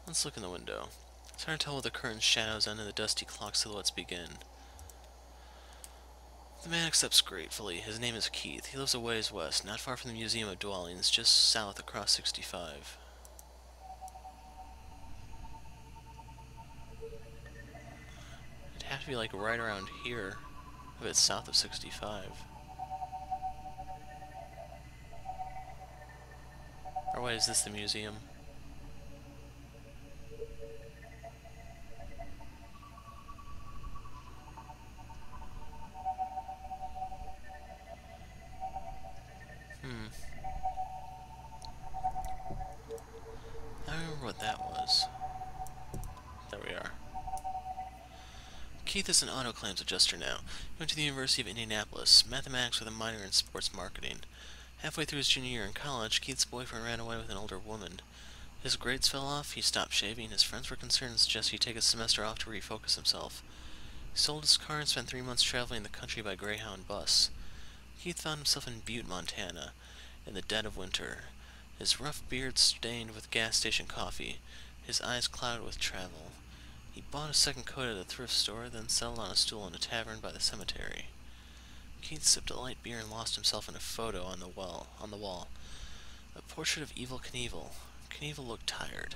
Let's look in the window. It's hard to tell where the curtain's shadows end and the dusty clock silhouettes begin. The man accepts gratefully. His name is Keith. He lives a ways west, not far from the Museum of Dwellings, just south across 65. It'd have to be like right around here, if it's south of 65. Or wait, is this the museum? I remember what that was. There we are. Keith is an auto claims adjuster now. He went to the University of Indianapolis, mathematics with a minor in sports marketing. Halfway through his junior year in college, Keith's boyfriend ran away with an older woman. His grades fell off, he stopped shaving, his friends were concerned and suggested he take a semester off to refocus himself. He sold his car and spent 3 months traveling the country by Greyhound bus. Keith found himself in Butte, Montana, in the dead of winter, his rough beard stained with gas station coffee, his eyes clouded with travel. He bought a second coat at a thrift store, then settled on a stool in a tavern by the cemetery. Keith sipped a light beer and lost himself in a photo on the wall. A portrait of Evel Knievel. Knievel looked tired,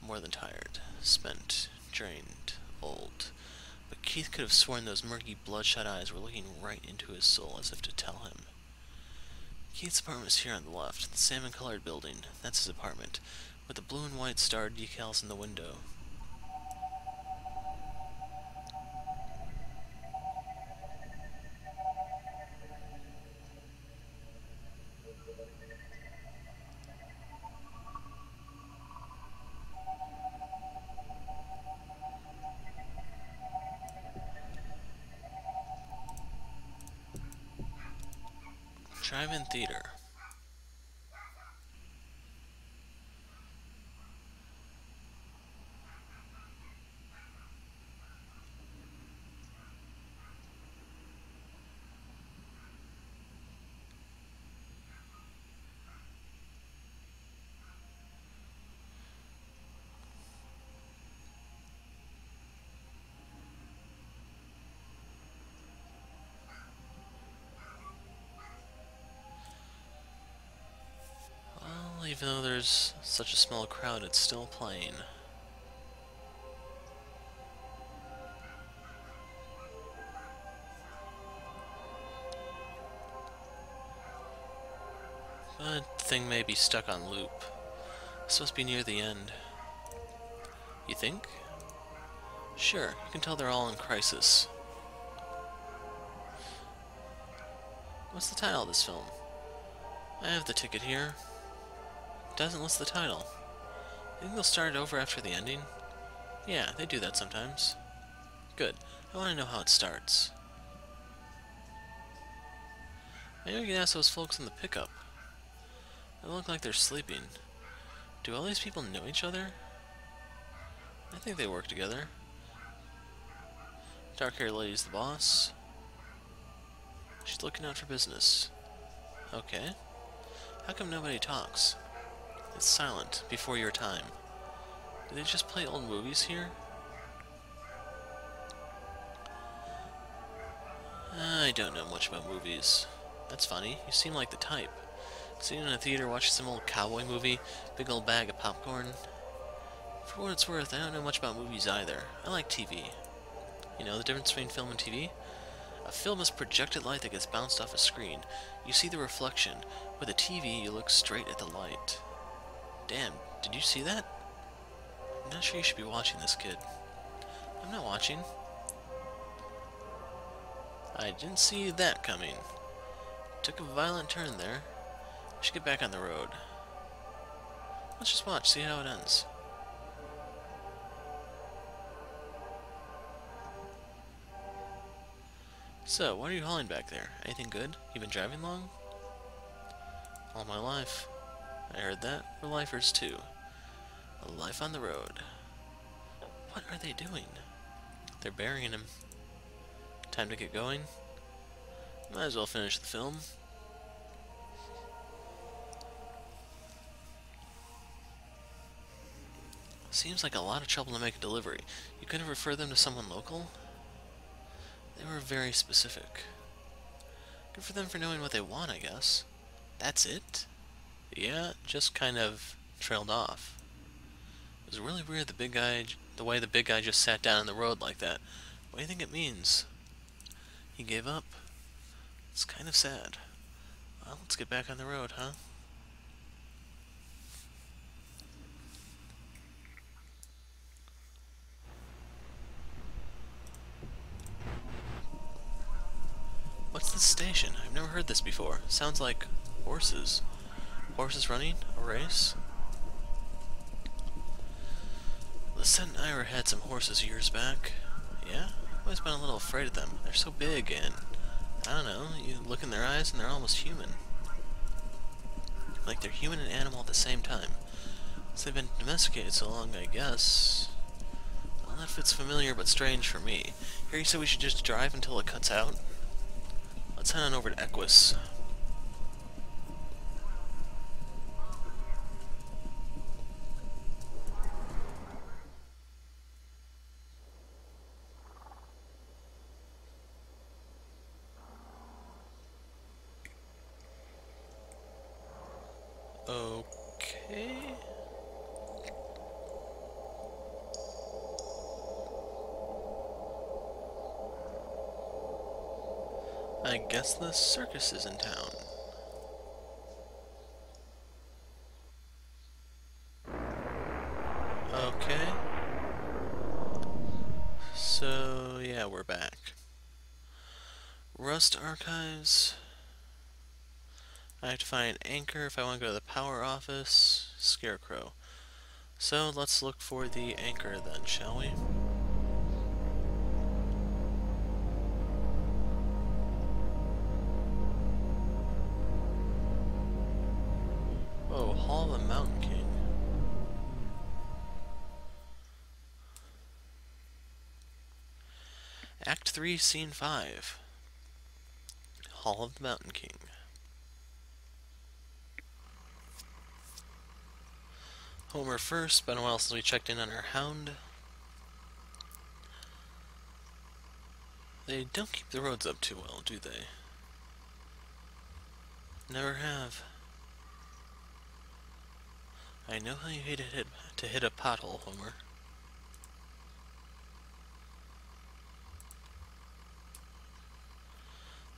more than tired, spent, drained, old. But Keith could have sworn those murky, bloodshot eyes were looking right into his soul as if to tell him. Keith's apartment is here on the left, the salmon-colored building. That's his apartment, with the blue and white star decals in the window. Drive-in theater. Well, even though there's such a small crowd, it's still playing. But the thing may be stuck on loop. This must be near the end. You think? Sure, you can tell they're all in crisis. What's the title of this film? I have the ticket here. It doesn't list the title. Think they'll start it over after the ending? Yeah, they do that sometimes. Good. I want to know how it starts. Maybe we can ask those folks in the pickup. They look like they're sleeping. Do all these people know each other? I think they work together. Dark-haired lady's the boss. She's looking out for business. Okay. How come nobody talks? It's silent, before your time. Do they just play old movies here? I don't know much about movies. That's funny, you seem like the type. Sitting in a theater watching some old cowboy movie, big old bag of popcorn. For what it's worth, I don't know much about movies either. I like TV. You know the difference between film and TV? A film is projected light that gets bounced off a screen. You see the reflection. With a TV, you look straight at the light. Damn, did you see that? I'm not sure you should be watching this, kid. I'm not watching. I didn't see that coming. Took a violent turn there. I should get back on the road. Let's just watch, see how it ends. So, what are you hauling back there? Anything good? You been driving long? All my life. I heard that. We're lifers too. A life on the road. What are they doing? They're burying him. Time to get going? Might as well finish the film. Seems like a lot of trouble to make a delivery. You couldn't refer them to someone local? They were very specific. Good for them for knowing what they want, I guess. That's it? Yeah, just kind of trailed off. It was really weird the way the big guy just sat down on the road like that. What do you think it means? He gave up? It's kind of sad. Well, let's get back on the road, huh? What's this station? I've never heard this before. Sounds like horses. Horses running? A race? Lisette and Ira had some horses years back. Yeah? I've always been a little afraid of them. They're so big and, I don't know, you look in their eyes and they're almost human. Like they're human and animal at the same time. So they've been domesticated so long, I guess. Well, that fits familiar but strange for me. Here you said we should just drive until it cuts out? Let's head on over to Equus. Okay. I guess the circus is in town. Okay. So, yeah, we're back. Rust Archives. I have to find an anchor if I want to go to the power office. Scarecrow. So, let's look for the anchor then, shall we? Oh, Hall of the Mountain King. Act 3, Scene 5. Hall of the Mountain King. Homer first. Been a while since we checked in on our hound. They don't keep the roads up too well, do they? Never have. I know how you hate to hit a pothole, Homer.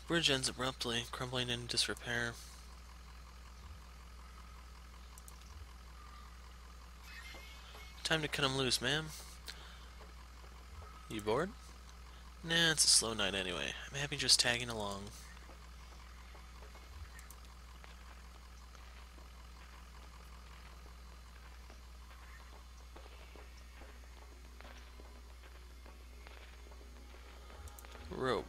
Bridge ends abruptly, crumbling in disrepair. Time to cut him loose, ma'am. You bored? Nah, it's a slow night anyway. I'm happy just tagging along. Rope.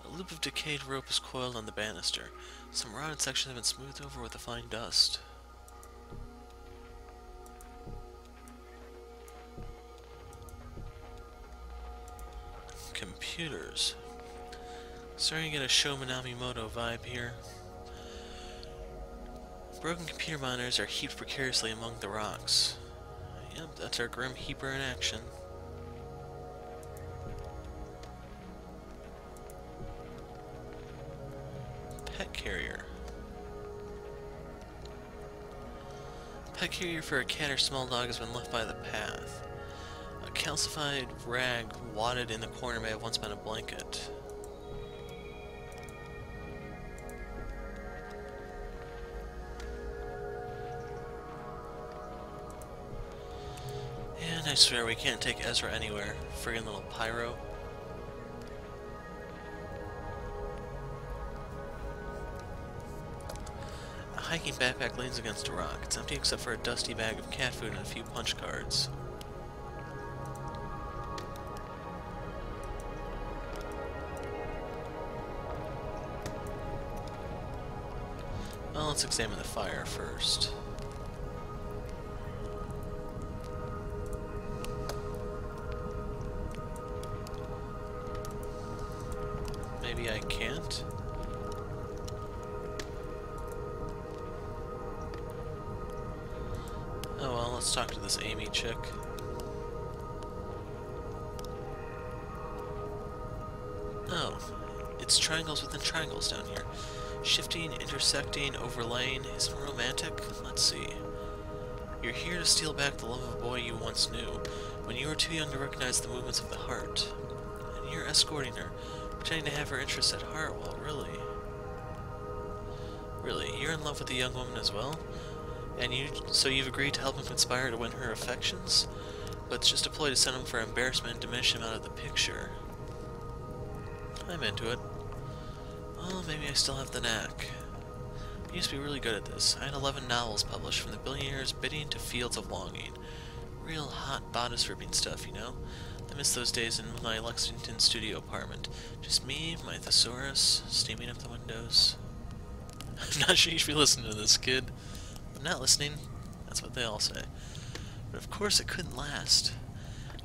A loop of decayed rope is coiled on the banister. Some rotted sections have been smoothed over with a fine dust. Computers. Starting to get a Sho Minamimoto vibe here. Broken computer monitors are heaped precariously among the rocks. Yep, that's our Grim Heaper in action. Pet carrier. Pet carrier for a cat or small dog has been left by the path. A calcified rag wadded in the corner may have once been a blanket. And I swear we can't take Ezra anywhere. Friggin' little pyro. A hiking backpack leans against a rock. It's empty except for a dusty bag of cat food and a few punch cards. Well, let's examine the fire first. Maybe I can't? Oh well, let's talk to this Amy chick. Oh, it's triangles within triangles down here. Shifting, intersecting, overlaying. Isn't it romantic? Let's see. You're here to steal back the love of a boy you once knew, when you were too young to recognize the movements of the heart. And you're escorting her, pretending to have her interests at heart, well, really. Really, you're in love with the young woman as well? And so you've agreed to help him conspire to win her affections? But it's just a ploy to send him for embarrassment and diminish him out of the picture. I'm into it. Well, maybe I still have the knack. I used to be really good at this. I had 11 novels published, from The Billionaire's Bidding to Fields of Longing. Real hot bodice-ripping stuff, you know? I miss those days in my Lexington studio apartment. Just me, my thesaurus, steaming up the windows. I'm not sure you should be listening to this, kid. I'm not listening. That's what they all say. But of course it couldn't last.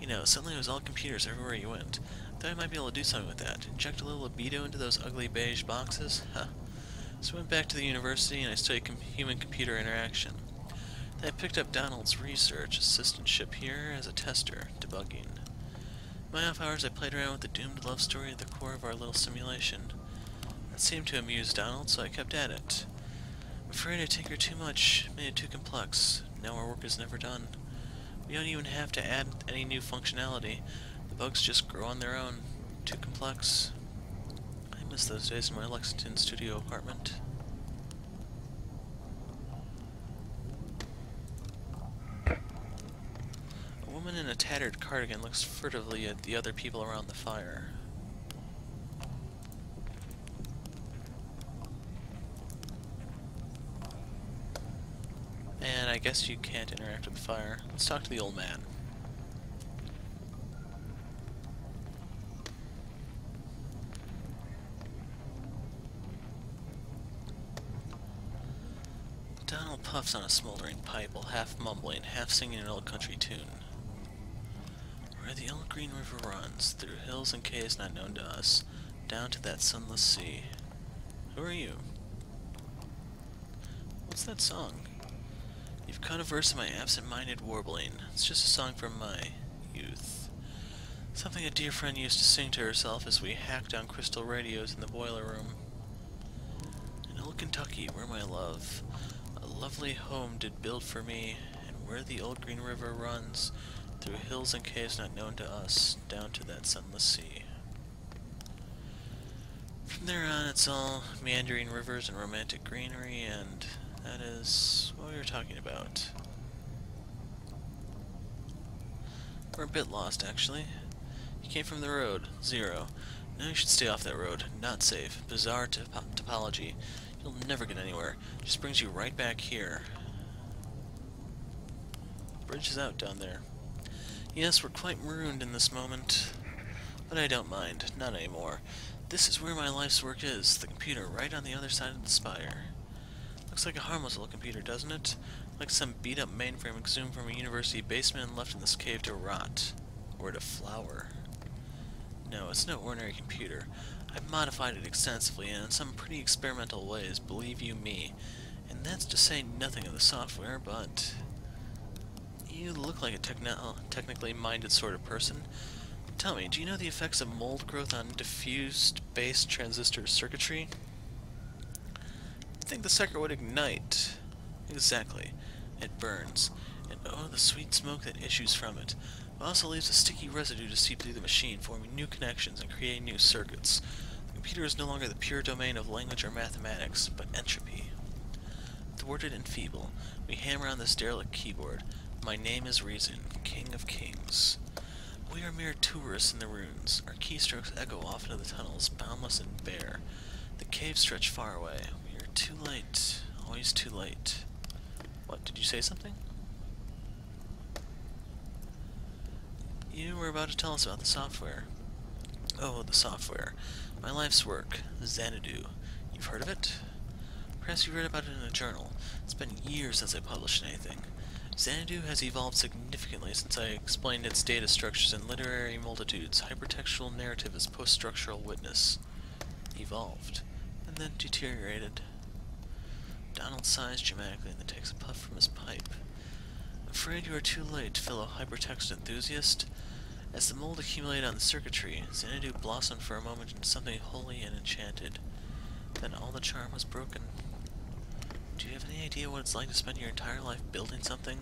You know, suddenly it was all computers everywhere you went. Thought I might be able to do something with that. Inject a little libido into those ugly beige boxes? Huh. So I went back to the university and I studied human-computer interaction. Then I picked up Donald's research assistantship here as a tester, debugging. In my off hours I played around with the doomed love story at the core of our little simulation. That seemed to amuse Donald, so I kept at it. I'm afraid I tinkered too much, made it too complex. Now our work is never done. We don't even have to add any new functionality. The bugs just grow on their own. Too complex. I miss those days in my Lexington studio apartment. A woman in a tattered cardigan looks furtively at the other people around the fire. And I guess you can't interact with the fire. Let's talk to the old man. Donald puffs on a smoldering pipe while half mumbling, half singing an old country tune. Where the old green river runs, through hills and caves not known to us, down to that sunless sea. Who are you? What's that song? You've caught a verse of my absent-minded warbling. It's just a song from my youth. Something a dear friend used to sing to herself as we hacked on crystal radios in the boiler room. In old Kentucky, where my love, a lovely home did build for me, and where the old green river runs, through hills and caves not known to us, down to that sunless sea. From there on, it's all meandering rivers and romantic greenery, and that is what we were talking about. We're a bit lost, actually. You came from the road, 0. Now you should stay off that road. Not safe. Bizarre topology. You'll never get anywhere. Just brings you right back here. Bridge is out down there. Yes, we're quite marooned in this moment. But I don't mind. Not anymore. This is where my life's work is. The computer right on the other side of the spire. Looks like a harmless little computer, doesn't it? Like some beat-up mainframe exhumed from a university basement and left in this cave to rot. Or to flower. No, it's no ordinary computer. I've modified it extensively and in some pretty experimental ways, believe you me. And that's to say nothing of the software, but... You look like a technically minded sort of person. Tell me, do you know the effects of mold growth on diffused base transistor circuitry? I think the sucker would ignite. Exactly. It burns. And oh, the sweet smoke that issues from it. It also leaves a sticky residue to seep through the machine, forming new connections and creating new circuits. The computer is no longer the pure domain of language or mathematics, but entropy. Thwarted and feeble, we hammer on this derelict keyboard. My name is Reason, King of Kings. We are mere tourists in the ruins. Our keystrokes echo off into the tunnels, boundless and bare. The caves stretch far away. We are too late. Always too late. What, did you say something? You were about to tell us about the software. Oh, the software. My life's work. Xanadu. You've heard of it? Perhaps you read about it in a journal. It's been years since I published anything. Xanadu has evolved significantly since I explained its data structures in Literary Multitudes. Hypertextual narrative as post-structural witness. Evolved. And then deteriorated. Donald sighs dramatically and then takes a puff from his pipe. Afraid you are too late, fellow hypertext enthusiast. As the mold accumulated on the circuitry, Xanadu blossomed for a moment into something holy and enchanted. Then all the charm was broken. Do you have any idea what it's like to spend your entire life building something,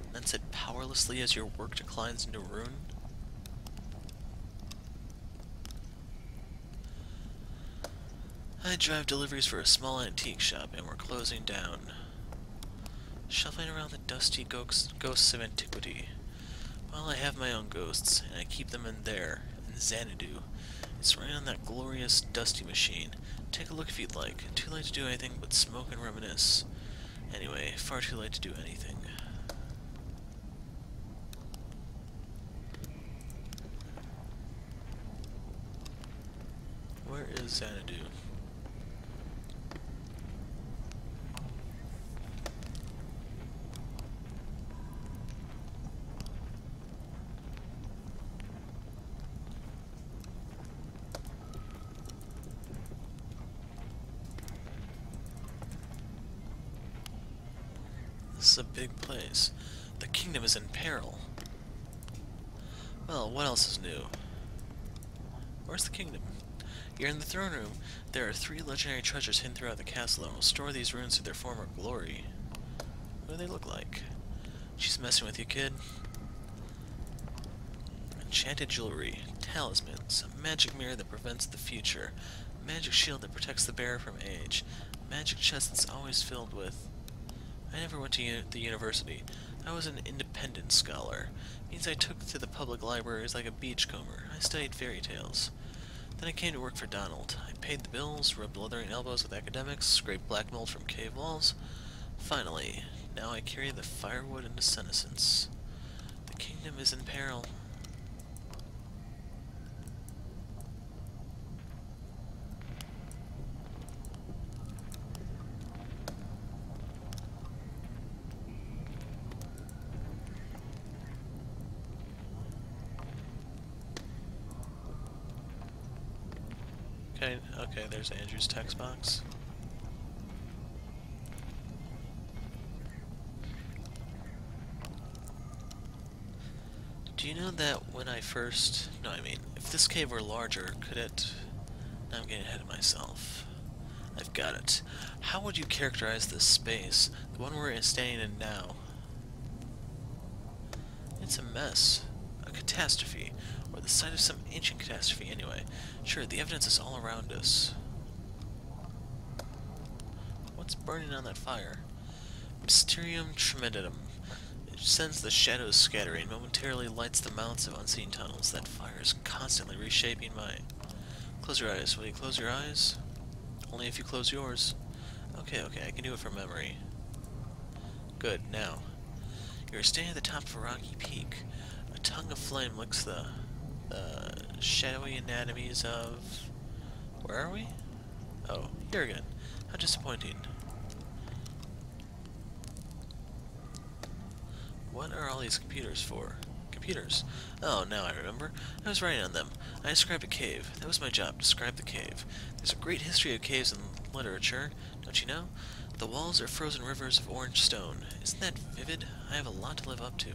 and then sit powerlessly as your work declines into ruin? I drive deliveries for a small antique shop, and we're closing down. Shuffling around the dusty ghosts of antiquity. Well, I have my own ghosts, and I keep them in there, in Xanadu. It's running on that glorious, dusty machine. Take a look if you'd like. Too late to do anything but smoke and reminisce. Anyway, far too late to do anything. Where is Xanadu? This is a big place. The kingdom is in peril. Well, what else is new? Where's the kingdom? You're in the throne room. There are 3 legendary treasures hidden throughout the castle and will restore these ruins to their former glory. What do they look like? She's messing with you, kid. Enchanted jewelry, talismans, a magic mirror that prevents the future, a magic shield that protects the bearer from age, a magic chest that's always filled with... I never went to the university. I was an independent scholar. It means I took to the public libraries like a beachcomber. I studied fairy tales. Then I came to work for Donald. I paid the bills, rubbed leathering elbows with academics, scraped black mold from cave walls. Finally, now I carry the firewood into senescence. The kingdom is in peril. Okay, there's Andrew's text box. Do you know that when I first... No, I mean, if this cave were larger, could it... Now I'm getting ahead of myself. I've got it. How would you characterize this space? The one we're standing in now? It's a mess. A catastrophe. Or the site of some ancient catastrophe, anyway. Sure, the evidence is all around us. What's burning on that fire? Mysterium tremendatum. It sends the shadows scattering, momentarily lights the mouths of unseen tunnels. That fire is constantly reshaping my... Close your eyes. Will you close your eyes? Only if you close yours. Okay, I can do it from memory. Good, now. You're standing at the top of a rocky peak. A tongue of flame licks the shadowy anatomies of... Where are we? Oh, here again. How disappointing. What are all these computers for? Computers. Oh, now I remember. I was writing on them. I described a cave. That was my job, describe the cave. There's a great history of caves in literature, don't you know? The walls are frozen rivers of orange stone. Isn't that vivid? I have a lot to live up to.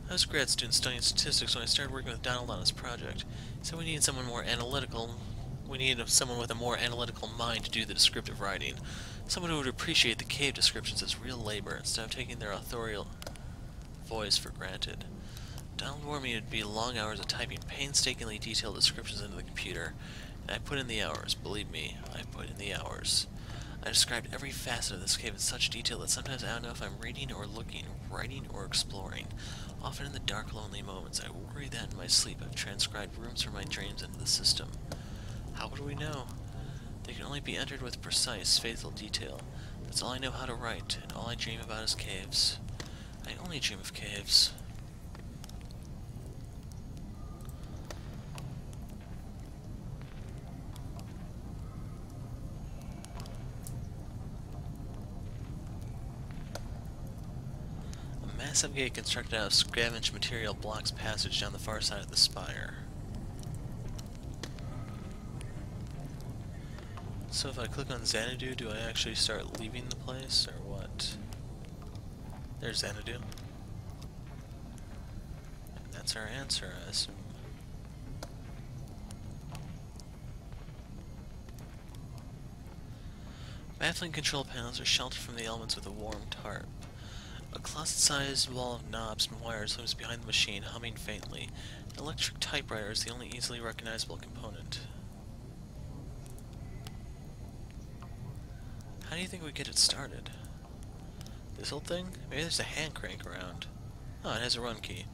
I was a grad student studying statistics when I started working with Donald on his project. So we needed someone more analytical. We needed someone with a more analytical mind to do the descriptive writing. Someone who would appreciate the cave descriptions as real labor instead of taking their authorial voice for granted. Donald warned me it would be long hours of typing painstakingly detailed descriptions into the computer, and I put in the hours. Believe me, I put in the hours. I described every facet of this cave in such detail that sometimes I don't know if I'm reading or looking, writing or exploring. Often in the dark, lonely moments, I worry that in my sleep I've transcribed rooms from my dreams into the system. How would we know? They can only be entered with precise, faithful detail. That's all I know how to write, and all I dream about is caves. I only dream of caves. A massive gate constructed out of scavenged material blocks passage down the far side of the spire. So if I click on Xanadu, do I actually start leaving the place, or what? There's Xanadu. And that's our answer, I assume. Baffling control panels are sheltered from the elements with a warm tarp. A closet-sized wall of knobs and wires looms behind the machine, humming faintly. An electric typewriter is the only easily recognizable component. How do you think we get it started? This old thing? Maybe there's a hand crank around. Oh, it has a run key.